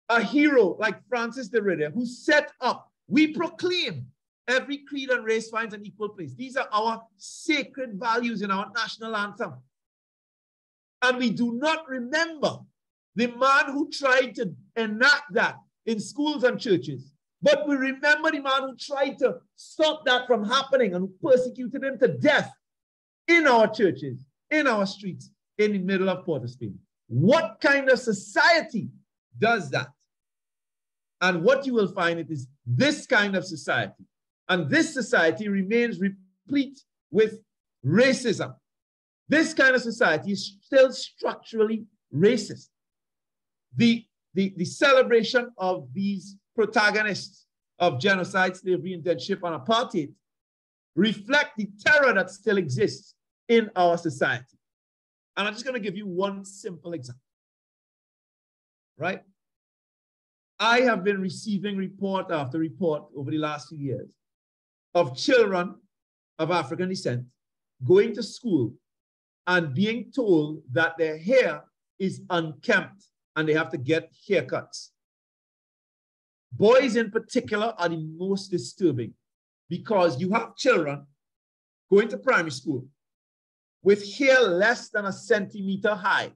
a hero like Francis de Ridder, who set up, we proclaim every creed and race finds an equal place. These are our sacred values in our national anthem. And we do not remember the man who tried to enact that in schools and churches. But we remember the man who tried to stop that from happening and who persecuted him to death in our churches, in our streets, in the middle of Port of Spain. What kind of society does that? And what you will find, it is this kind of society. And this society remains replete with racism. This kind of society is still structurally racist. The celebration of these protagonists of genocide, slavery, indentureship, and apartheid reflect the terror that still exists in our society. And I'm just going to give you one simple example, right? I have been receiving report after report over the last few years of children of African descent going to school and being told that their hair is unkempt and they have to get haircuts. Boys in particular are the most disturbing because you have children going to primary school with hair less than a centimeter high.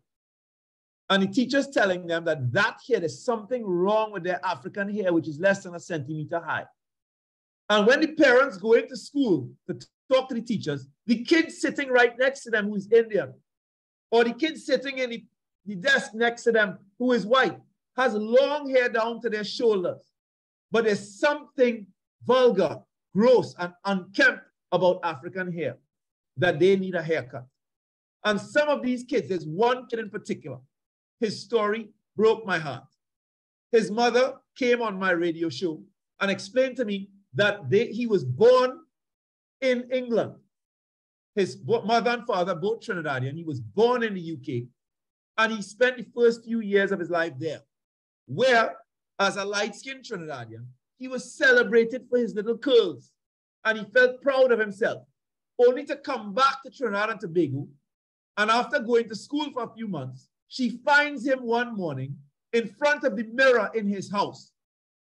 And the teacher's telling them that there's something wrong with their African hair, which is less than a centimeter high. And when the parents go into school to talk to the teachers, the kid sitting right next to them who is Indian, or the kid sitting in the desk next to them who is white, has long hair down to their shoulders. But there's something vulgar, gross, and unkempt about African hair that they need a haircut. And some of these kids, there's one kid in particular, his story broke my heart. His mother came on my radio show and explained to me that he was born in England. His mother and father, both Trinidadian, he was born in the UK, and he spent the first few years of his life there, where, as a light-skinned Trinidadian, he was celebrated for his little curls, and he felt proud of himself, only to come back to Trinidad and Tobago, and after going to school for a few months, she finds him one morning in front of the mirror in his house,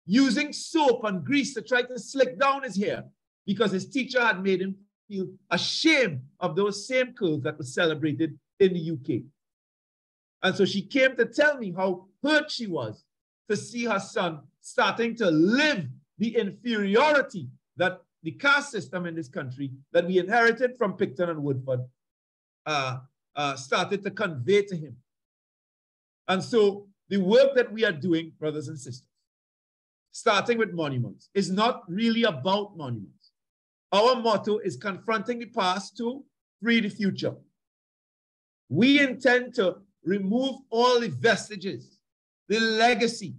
using soap and grease to try to slick down his hair because his teacher had made him feel ashamed of those same curls that were celebrated in the UK. And so she came to tell me how hurt she was to see her son starting to live the inferiority that the caste system in this country that we inherited from Picton and Woodford started to convey to him. And so the work that we are doing, brothers and sisters, starting with monuments, is not really about monuments. Our motto is confronting the past to free the future. We intend to remove all the vestiges, the legacy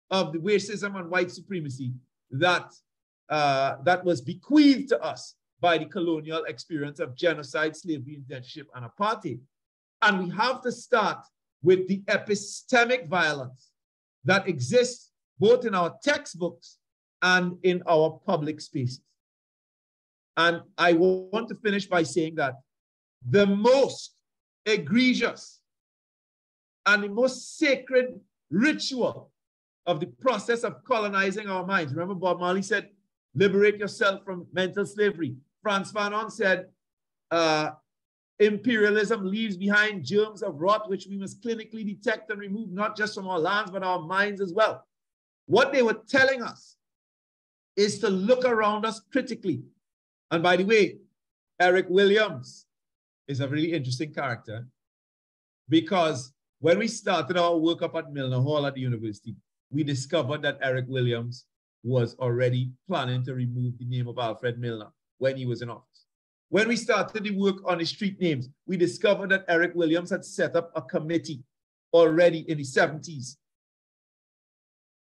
of the racism and white supremacy that was bequeathed to us by the colonial experience of genocide, slavery, indentureship, and apartheid. And we have to start with the epistemic violence that exists both in our textbooks and in our public spaces. And I want to finish by saying that the most egregious and the most sacred ritual of the process of colonizing our minds. Remember, Bob Marley said, liberate yourself from mental slavery. Frantz Fanon said, imperialism leaves behind germs of rot, which we must clinically detect and remove, not just from our lands, but our minds as well. What they were telling us is to look around us critically. And by the way, Eric Williams is a really interesting character, because when we started our work up at Milner Hall at the university, we discovered that Eric Williams was already planning to remove the name of Alfred Milner when he was in office. When we started the work on the street names, we discovered that Eric Williams had set up a committee already in the 70s.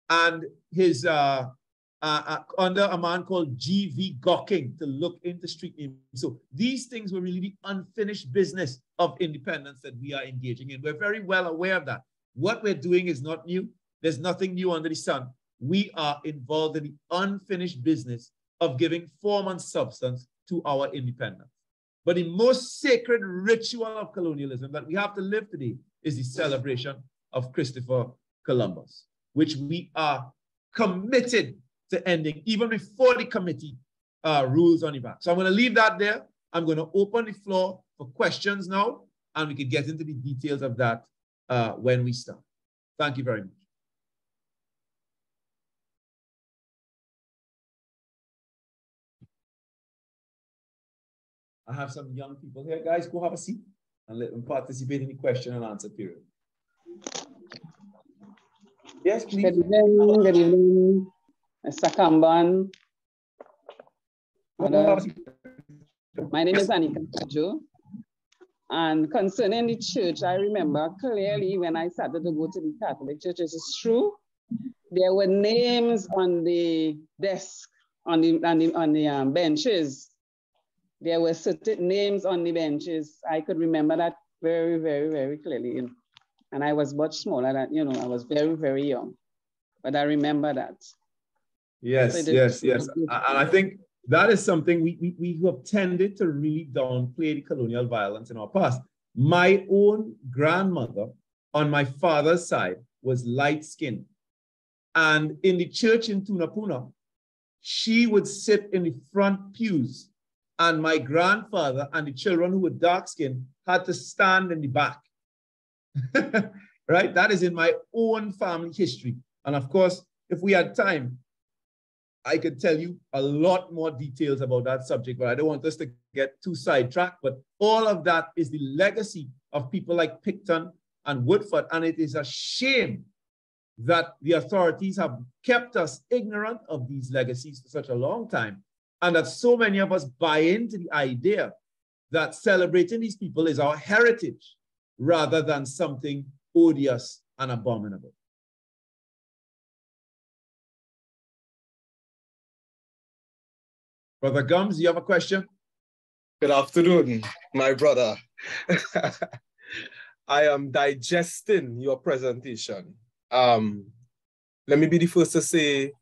And his, under a man called G.V. Gocking to look into street names. So these things were really the unfinished business of independence that we are engaging in. We're very well aware of that. What we're doing is not new. There's nothing new under the sun. We are involved in the unfinished business of giving form and substance to our independence. But the most sacred ritual of colonialism that we have to live today is the celebration of Christopher Columbus, which we are committed to ending even before the committee rules on the back. So I'm going to leave that there. I'm going to open the floor for questions now, and we can get into the details of that when we start. Thank you very much. I have some young people here. Guys, go have a seat and let them participate in the question and answer period. Yes, please. Good evening, Mr. Kamban. My name is Anika Kajo. And concerning the church, I remember clearly when I started to go to the Catholic church, this is true. There were names on the desk, on the benches. There were certain names on the benches. I could remember that very, very, very clearly. And I was much smaller than, I was very, very young. But I remember that. Yes, so yes. And I think that is something we have tended to really downplay the colonial violence in our past. My own grandmother on my father's side was light-skinned. And in the church in Tunapuna, she would sit in the front pews, and my grandfather and the children who were dark-skinned had to stand in the back. Right? That is in my own family history. And of course, if we had time, I could tell you a lot more details about that subject, but I don't want us to get too sidetracked. But all of that is the legacy of people like Picton and Woodford. And it is a shame that the authorities have kept us ignorant of these legacies for such a long time, and that so many of us buy into the idea that celebrating these people is our heritage rather than something odious and abominable. Brother Gums, you have a question? Good afternoon, my brother. I am digesting your presentation. Let me be the first to say,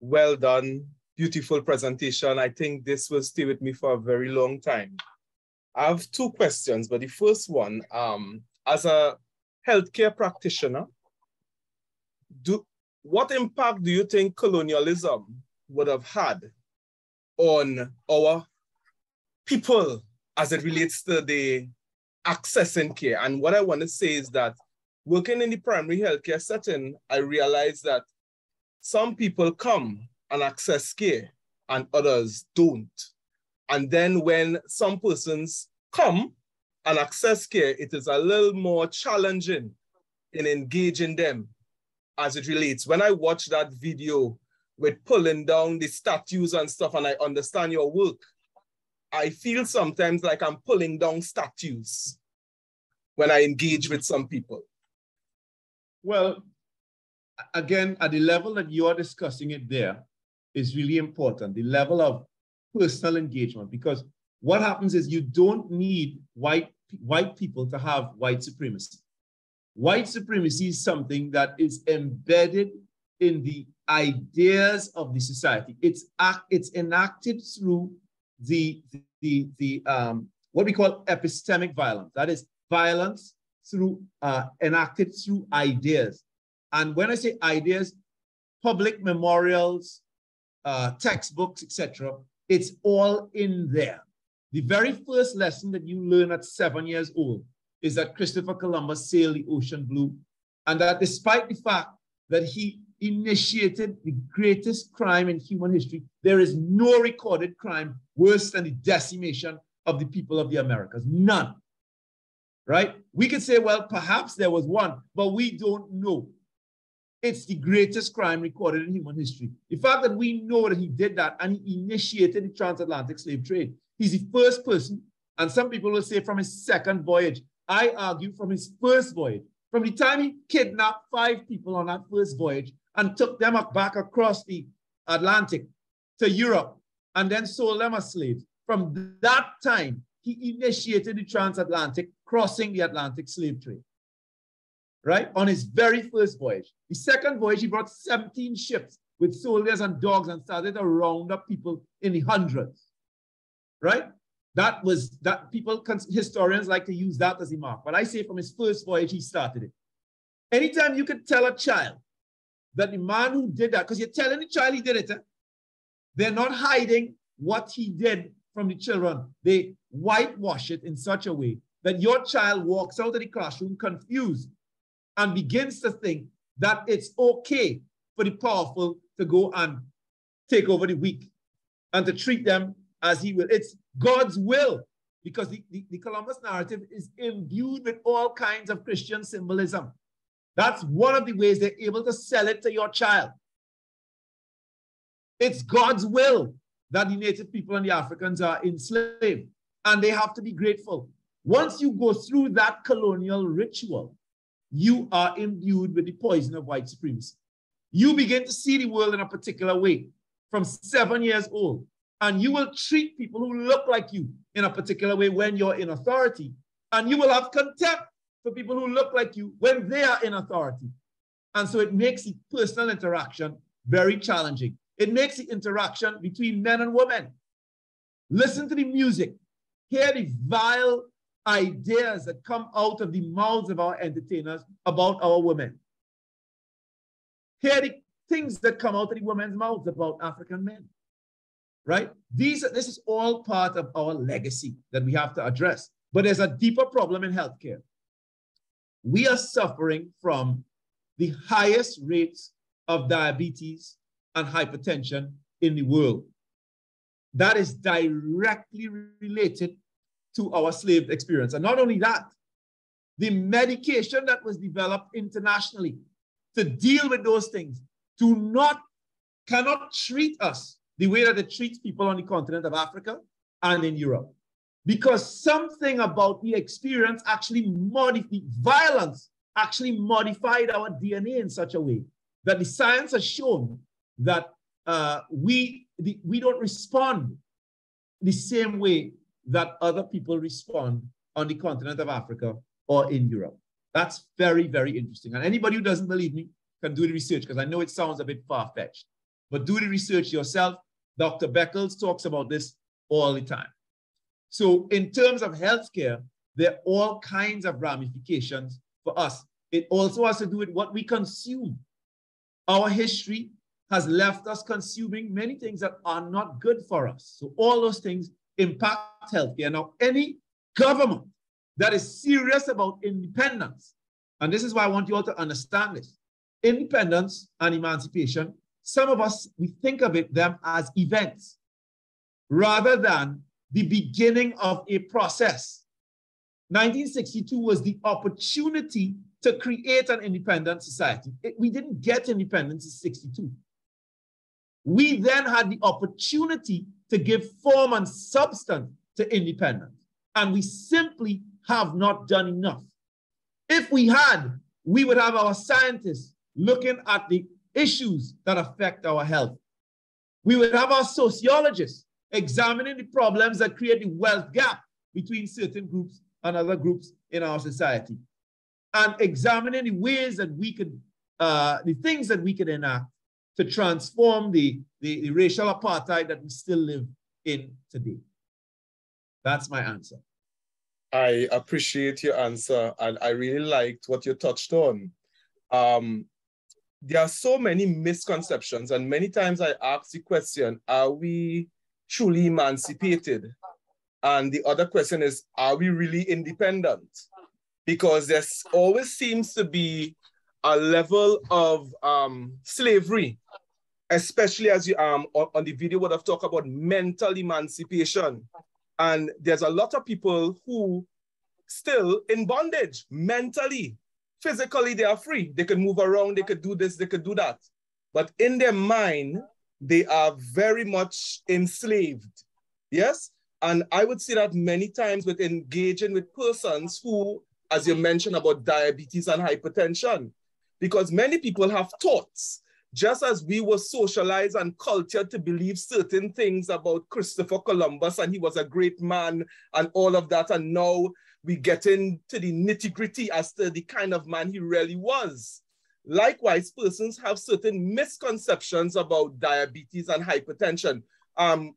well done, beautiful presentation. I think this will stay with me for a very long time. I have two questions, but the first one, as a healthcare practitioner, what impact do you think colonialism would have had on our people as it relates to the accessing care? And what I want to say is that working in the primary healthcare setting, I realized that some people come and access care and others don't. And then when some persons come and access care, it is a little more challenging in engaging them as it relates. When I watch that video with pulling down the statues and stuff, and I understand your work, I feel sometimes like I'm pulling down statues when I engage with some people. Well, again, at the level that you are discussing it there is really important, the level of personal engagement, because what happens is you don't need white people to have white supremacy. White supremacy is something that is embedded in the ideas of the society. It's enacted through what we call epistemic violence. That is violence enacted through ideas. And when I say ideas, public memorials, textbooks, etc., it's all in there. The very first lesson that you learn at 7 years old is that Christopher Columbus sailed the ocean blue, and that despite the fact that he initiated the greatest crime in human history, there is no recorded crime worse than the decimation of the people of the Americas. None. Right? We could say, well, perhaps there was one, but we don't know. It's the greatest crime recorded in human history. The fact that we know that he did that and he initiated the transatlantic slave trade. He's the first person, and some people will say from his second voyage. I argue from his first voyage. From the time he kidnapped 5 people on that first voyage and took them back across the Atlantic to Europe and then sold them as slaves. From that time, he initiated the transatlantic, crossing the Atlantic slave trade, right? On his very first voyage. The second voyage, he brought 17 ships with soldiers and dogs and started to round up people in the hundreds, right? Historians like to use that as a mark. But I say from his first voyage, he started it. Anytime you could tell a child that the man who did that, because you're telling the child he did it, they're not hiding what he did from the children. They whitewash it in such a way that your child walks out of the classroom confused and begins to think that it's okay for the powerful to go and take over the weak and to treat them as he will. It's God's will, because the Columbus narrative is imbued with all kinds of Christian symbolism. That's one of the ways they're able to sell it to your child. It's God's will that the native people and the Africans are enslaved, and they have to be grateful. Once you go through that colonial ritual, you are imbued with the poison of white supremacy. You begin to see the world in a particular way from 7 years old, and you will treat people who look like you in a particular way when you're in authority, and you will have contempt for people who look like you when they are in authority. And so it makes the personal interaction very challenging. It makes the interaction between men and women. Listen to the music. Hear the vile ideas that come out of the mouths of our entertainers about our women. Hear the things that come out of the women's mouths about African men, right? This is all part of our legacy that we have to address. But there's a deeper problem in healthcare. We are suffering from the highest rates of diabetes and hypertension in the world. That is directly related to our slave experience. And not only that, the medication that was developed internationally to deal with those things cannot treat us the way that it treats people on the continent of Africa and in Europe. Because something about the experience violence actually modified our DNA in such a way that the science has shown that we don't respond the same way that other people respond on the continent of Africa or in Europe. That's very, very interesting. And anybody who doesn't believe me can do the research, because I know it sounds a bit far-fetched, but do the research yourself. Dr. Beckles talks about this all the time. So in terms of healthcare, there are all kinds of ramifications for us. It also has to do with what we consume. Our history has left us consuming many things that are not good for us. So all those things impact healthcare. Now, any government that is serious about independence, and this is why I want you all to understand this, independence and emancipation, some of us, we think of them as events rather than the beginning of a process. 1962 was the opportunity to create an independent society. We didn't get independence in 62. We then had the opportunity to give form and substance to independence, and we simply have not done enough. If we had, we would have our scientists looking at the issues that affect our health. We would have our sociologists examining the problems that create the wealth gap between certain groups and other groups in our society, and examining the ways that we could, the things that we could enact to transform the racial apartheid that we still live in today. That's my answer. I appreciate your answer, and I really liked what you touched on. There are so many misconceptions, and many times I ask the question, are we truly emancipated? And the other question is, are we really independent? Because there always seems to be a level of slavery, especially as you on the video would have talked about mental emancipation. And there's a lot of people who still in bondage mentally. Physically, they are free. They can move around, they could do this, they could do that. But in their mind, they are very much enslaved. Yes? And I would say that many times with engaging with persons who, as you mentioned about diabetes and hypertension, because many people have thoughts, just as we were socialized and cultured to believe certain things about Christopher Columbus and he was a great man and all of that, and now we get into the nitty-gritty as to the kind of man he really was. Likewise, persons have certain misconceptions about diabetes and hypertension.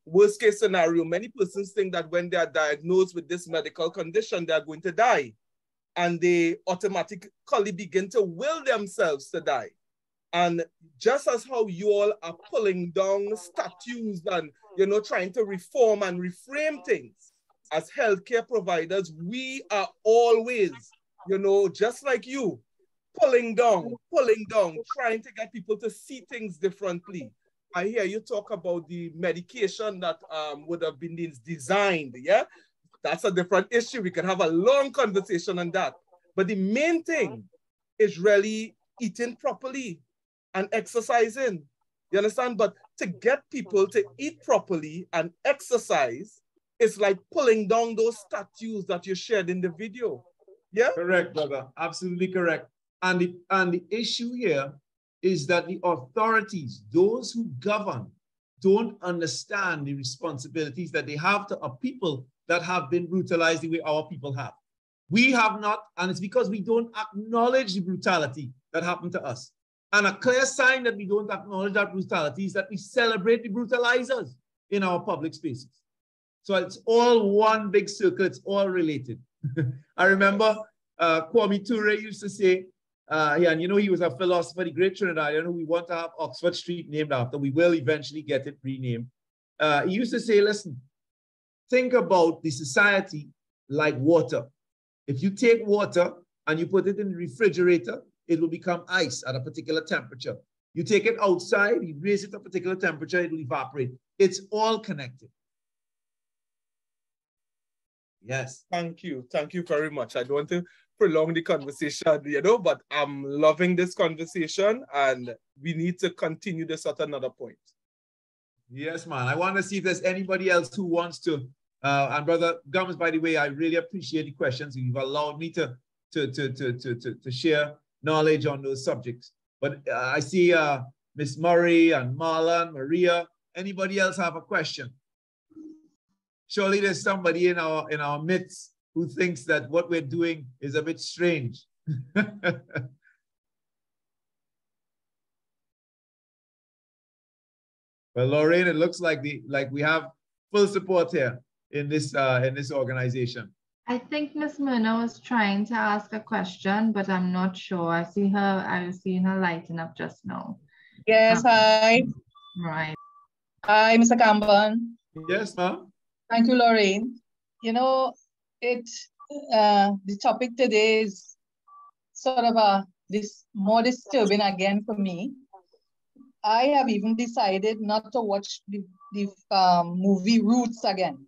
Worst case scenario, many persons think that when they are diagnosed with this medical condition, they are going to die. And they automatically begin to will themselves to die. And just as how you all are pulling down statues and, trying to reform and reframe things, as healthcare providers, we are always, just like you, pulling down, trying to get people to see things differently. I hear you talk about the medication that would have been designed, yeah? That's a different issue. We can have a long conversation on that. But the main thing is really eating properly and exercising. You understand? But to get people to eat properly and exercise, it's like pulling down those statues that you shared in the video. Yeah? Correct, brother. Absolutely correct. And the issue here is that the authorities, those who govern, don't understand the responsibilities that they have to a people that have been brutalized the way our people have. We have not, and it's because we don't acknowledge the brutality that happened to us. And a clear sign that we don't acknowledge that brutality is that we celebrate the brutalizers in our public spaces. So it's all one big circle, it's all related. I remember Kwame Ture used to say, and you know, he was a philosopher, the great Trinidadian, who we want to have Oxford Street named after. We will eventually get it renamed. He used to say, listen, think about the society like water. If you take water and you put it in the refrigerator, it will become ice at a particular temperature. You take it outside, you raise it to a particular temperature, it will evaporate. It's all connected. Yes. Thank you. Thank you very much. I don't want to prolong the conversation, you know, but I'm loving this conversation and we need to continue this at another point. Yes, man. I want to see if there's anybody else who wants to. And Brother Gums, by the way, I really appreciate the questions. You've allowed me to share knowledge on those subjects. But I see Miss Murray and Marlon, Maria. Anybody else have a question? Surely there's somebody in our midst who thinks that what we're doing is a bit strange. Well, Lorraine, it looks like we have full support here in this organization. I think Ms. Myrna was trying to ask a question, but I'm not sure. I was seeing her lighting up just now. Yes, hi. Right. Hi, Mr. Campbell. Yes, ma'am. Thank you, Lorraine. You know, the topic today is sort of more disturbing again for me. I have even decided not to watch the movie Roots again.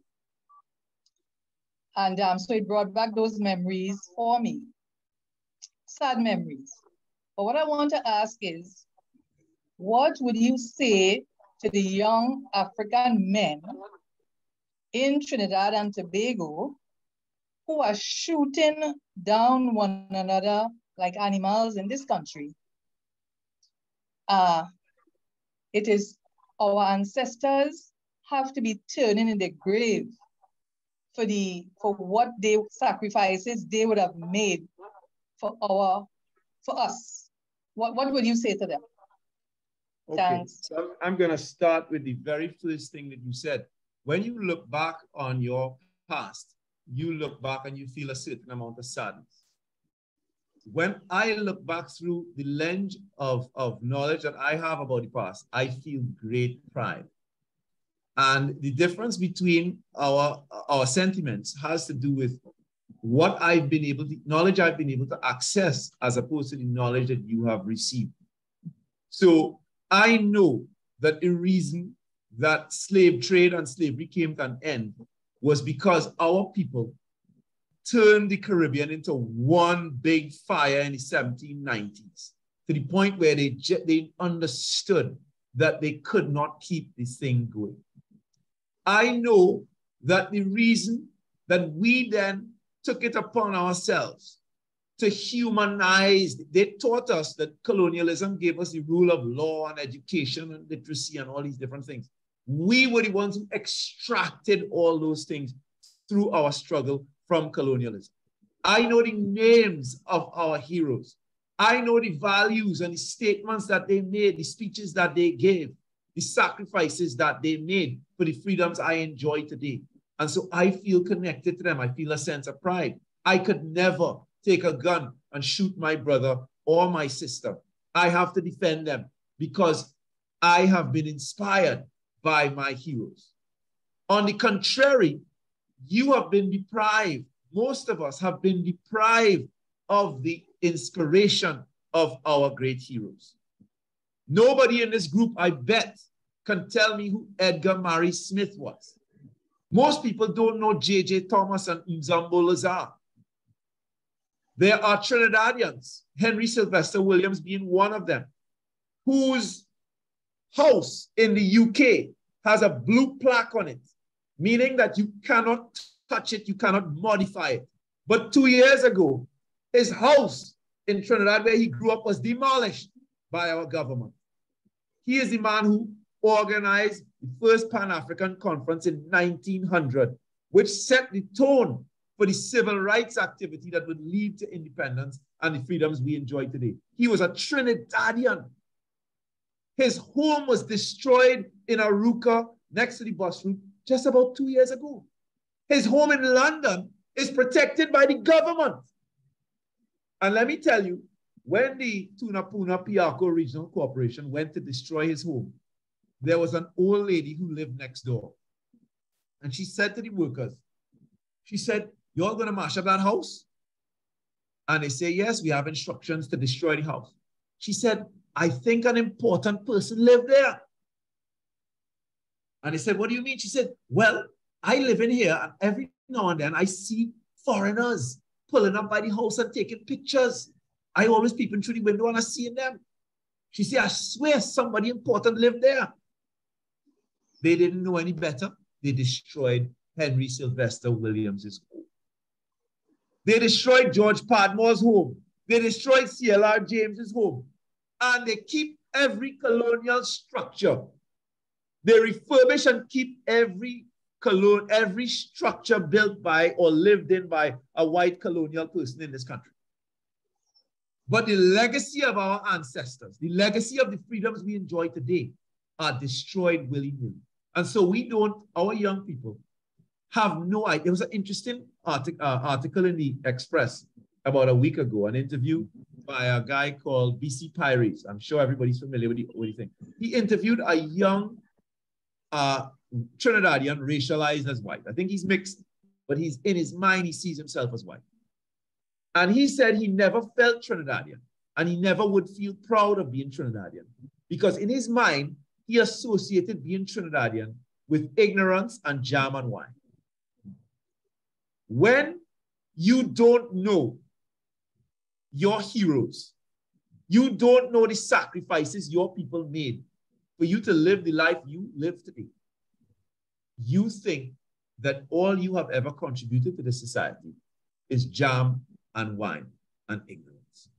And so it brought back those memories for me, sad memories. But what I want to ask is, what would you say to the young African men in Trinidad and Tobago who are shooting down one another like animals in this country? It is our ancestors have to be turning in their grave for what sacrifices they would have made for us. What would you say to them? Okay. Thanks. So I'm going to start with the very first thing that you said. When you look back on your past, you look back and you feel a certain amount of sadness. When I look back through the lens of knowledge that I have about the past, I feel great pride. And the difference between our sentiments has to do with what knowledge I've been able to access as opposed to the knowledge that you have received. So I know that the reason that slave trade and slavery came to an end was because our people turned the Caribbean into one big fire in the 1790s, to the point where they understood that they could not keep this thing going. I know that the reason that we then took it upon ourselves to humanize, they taught us that colonialism gave us the rule of law and education and literacy and all these different things. We were the ones who extracted all those things through our struggle from colonialism. I know the names of our heroes. I know the values and the statements that they made, the speeches that they gave, the sacrifices that they made for the freedoms I enjoy today. And so I feel connected to them. I feel a sense of pride. I could never take a gun and shoot my brother or my sister. I have to defend them because I have been inspired by my heroes. On the contrary, you have been deprived. Most of us have been deprived of the inspiration of our great heroes. Nobody in this group, I bet, can tell me who Edgar Murray Smith was. Most people don't know J.J. Thomas and Nzambo Lazar. There are Trinidadians, Henry Sylvester Williams being one of them, whose house in the UK has a blue plaque on it, meaning that you cannot touch it, you cannot modify it. But 2 years ago, his house in Trinidad where he grew up was demolished by our government. He is the man who organized the first Pan-African Conference in 1900, which set the tone for the civil rights activity that would lead to independence and the freedoms we enjoy today. He was a Trinidadian. His home was destroyed in Aruca next to the bus route just about 2 years ago. His home in London is protected by the government. And let me tell you, when the Tunapuna Piarco Regional Corporation went to destroy his home, there was an old lady who lived next door. And she said to the workers, she said, "You're going to mash up that house?" And they say, "Yes, we have instructions to destroy the house." She said, "I think an important person lived there." And they said, "What do you mean?" She said, "Well, I live in here, and every now and then I see foreigners pulling up by the house and taking pictures. I always peeping through the window and I see them." She said, "I swear somebody important lived there." They didn't know any better. They destroyed Henry Sylvester Williams's home. They destroyed George Padmore's home. They destroyed CLR James's home. And they keep every colonial structure. They refurbish and keep every structure built by or lived in by a white colonial person in this country. But the legacy of our ancestors, the legacy of the freedoms we enjoy today are destroyed willy-nilly. And so our young people have no idea. There was an interesting article in the Express about a week ago, an interview by a guy called BC Pires. I'm sure everybody's familiar with the thing. He interviewed a young Trinidadian racialized as white. I think he's mixed, but he's in his mind, he sees himself as white. And he said he never felt Trinidadian and he never would feel proud of being Trinidadian because in his mind, he associated being Trinidadian with ignorance and jam and wine. When you don't know your heroes, you don't know the sacrifices your people made for you to live the life you live today, you think that all you have ever contributed to the society is jam and wine and ignorance.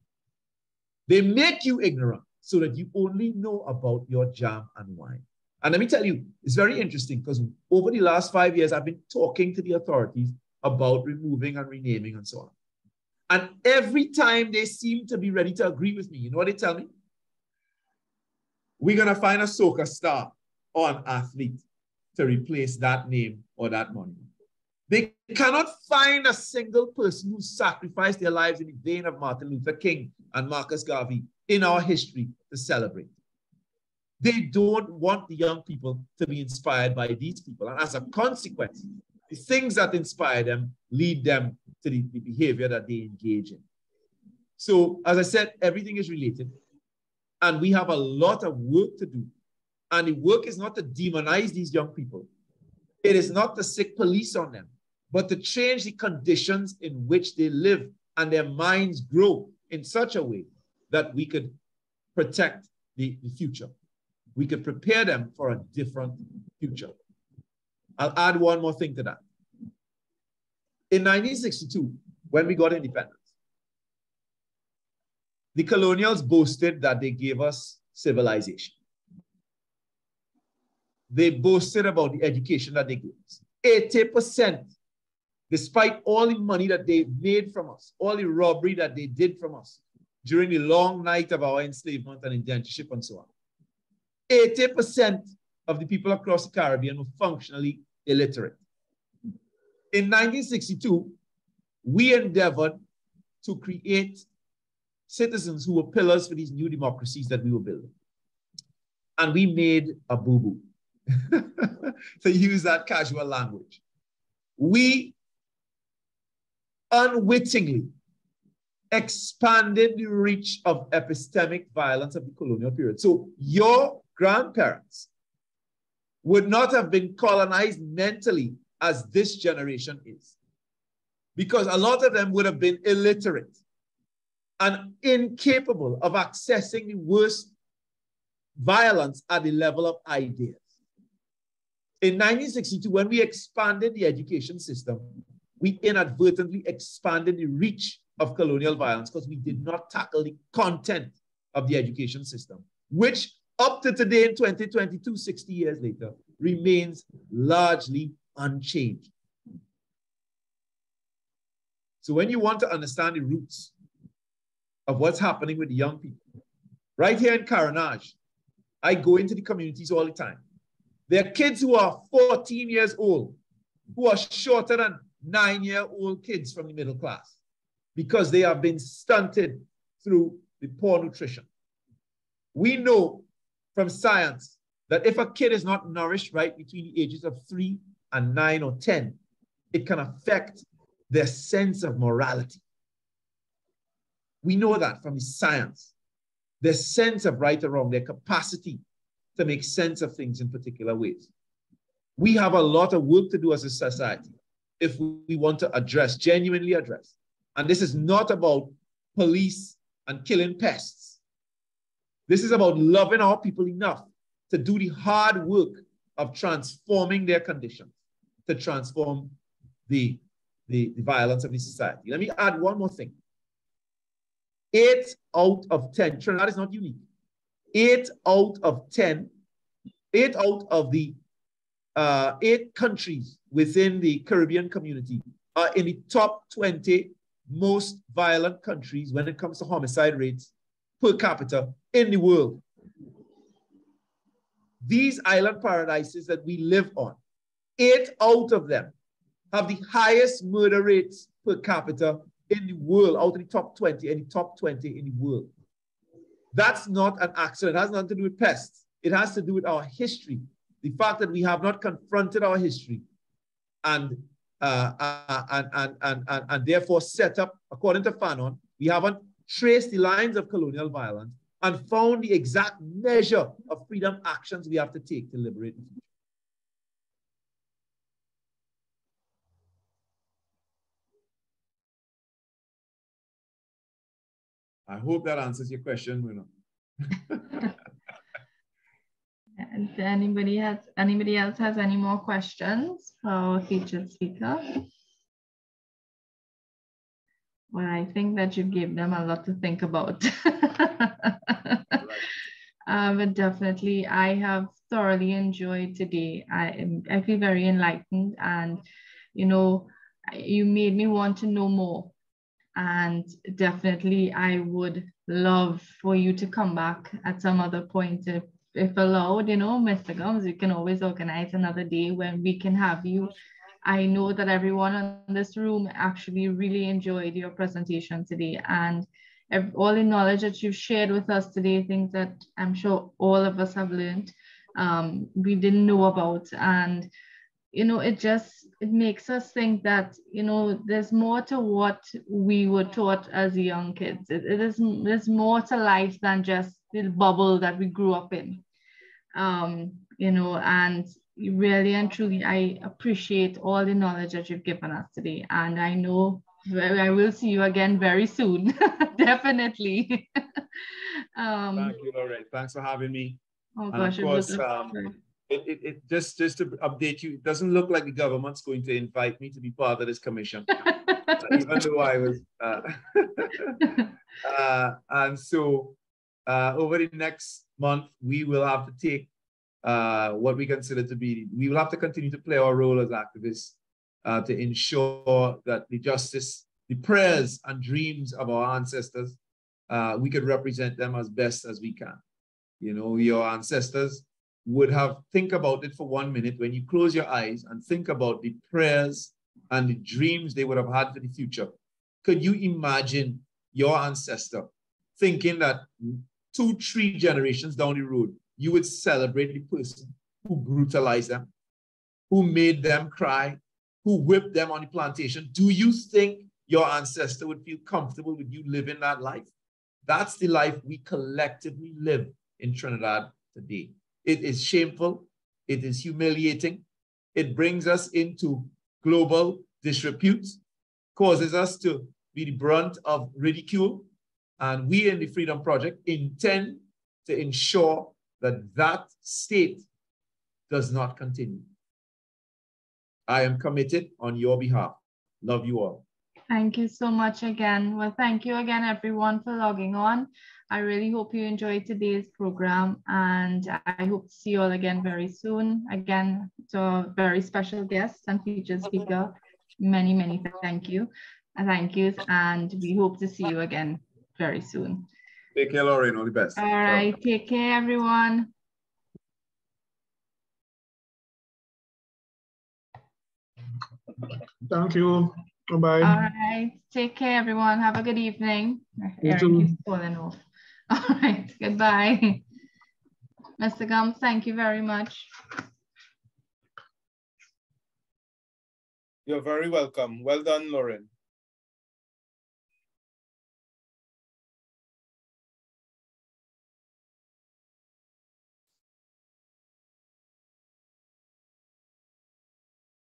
They make you ignorant so that you only know about your jam and wine. And let me tell you, it's very interesting because over the last 5 years, I've been talking to the authorities about removing and renaming and so on. And every time they seem to be ready to agree with me, you know what they tell me? We're going to find a soccer star or an athlete to replace that name or that monument. They cannot find a single person who sacrificed their lives in the vein of Martin Luther King and Marcus Garvey in our history to celebrate. They don't want the young people to be inspired by these people. And as a consequence, the things that inspire them lead them to the behavior that they engage in. So, as I said, everything is related. And we have a lot of work to do. And the work is not to demonize these young people. It is not to sick police on them, but to change the conditions in which they live and their minds grow in such a way that we could protect the future. We could prepare them for a different future. I'll add one more thing to that. In 1962, when we got independence, the colonials boasted that they gave us civilization. They boasted about the education that they gave us. 80%, despite all the money that they made from us, all the robbery that they did from us during the long night of our enslavement and indentureship and so on. 80% of the people across the Caribbean were functionally illiterate. In 1962, we endeavored to create citizens who were pillars for these new democracies that we were building. And we made a boo-boo, to use that casual language. We unwittingly expanded the reach of epistemic violence of the colonial period. So your grandparents would not have been colonized mentally as this generation is, because a lot of them would have been illiterate and incapable of accessing the worst violence at the level of ideas. In 1962, when we expanded the education system, we inadvertently expanded the reach of colonial violence because we did not tackle the content of the education system, which up to today in 2022, 60 years later, remains largely unchanged. So when you want to understand the roots of what's happening with the young people. Right here in Carenage, I go into the communities all the time. There are kids who are 14 years old, who are shorter than 9-year-old kids from the middle class because they have been stunted through the poor nutrition. We know from science that if a kid is not nourished right between the ages of 3 and 9 or 10, it can affect their sense of morality. We know that from the science. Their sense of right or wrong, their capacity to make sense of things in particular ways. We have a lot of work to do as a society if we want to address, genuinely address. And this is not about police and killing pests. This is about loving our people enough to do the hard work of transforming their conditions, to transform the violence of the society. Let me add one more thing. 8 out of 10, Trinidad is not unique. 8 out of 10, 8 out of the 8 countries within the Caribbean community are in the top 20 most violent countries when it comes to homicide rates per capita in the world. These island paradises that we live on, 8 out of them have the highest murder rates per capita in the world, out of the top 20, in the top 20 in the world. That's not an accident. It has nothing to do with pests. It has to do with our history. The fact that we have not confronted our history and therefore set up, according to Fanon, we haven't traced the lines of colonial violence and found the exact measure of freedom actions we have to take to liberate the future. I hope that answers your question, Bruno. If anybody else has any more questions for our featured speaker? Well, I think that you gave them a lot to think about. But definitely, I have thoroughly enjoyed today. I feel very enlightened, and you know, you made me want to know more. And definitely, I would love for you to come back at some other point if allowed, you know, Mr. Gums, you can always organize another day when we can have you. I know that everyone in this room actually really enjoyed your presentation today, and all the knowledge that you've shared with us today, things that I'm sure all of us have learned, we didn't know about. And you know, it makes us think that, you know, there's more to what we were taught as young kids. There's more to life than just the bubble that we grew up in. You know, and really and truly, I appreciate all the knowledge that you've given us today. And I know I will see you again very soon, definitely. Thank you, Lorraine. Thanks for having me. Oh, and gosh, of course, just to update you, it doesn't look like the government's going to invite me to be part of this commission, even though I was. And so over the next month, we will have to take what we consider to be, we will have to continue to play our role as activists to ensure that the justice, the prayers and dreams of our ancestors, we could represent them as best as we can. You know, your ancestors would have, think about it for 1 minute, when you close your eyes and think about the prayers and the dreams they would have had for the future. Could you imagine your ancestor thinking that 2-3 generations down the road, you would celebrate the person who brutalized them, who made them cry, who whipped them on the plantation? Do you think your ancestor would feel comfortable with you living that life? That's the life we collectively live in Trinidad today. It is shameful. It is humiliating. It brings us into global disrepute, causes us to be the brunt of ridicule. And we in the Freedom Project intend to ensure that that state does not continue. I am committed on your behalf. Love you all. Thank you so much again. Well, thank you again, everyone, for logging on. I really hope you enjoyed today's program, and I hope to see you all again very soon. Again, to a very special guest and featured speaker, many, many thank yous, and we hope to see you again very soon. Take care, Lauren. All the best. All right. Take care, everyone. Thank you. Bye-bye. All right. Take care, everyone. Have a good evening. You Eric too. is falling off. All right. Goodbye. Mr. Gums, thank you very much. You're very welcome. Well done, Lauren.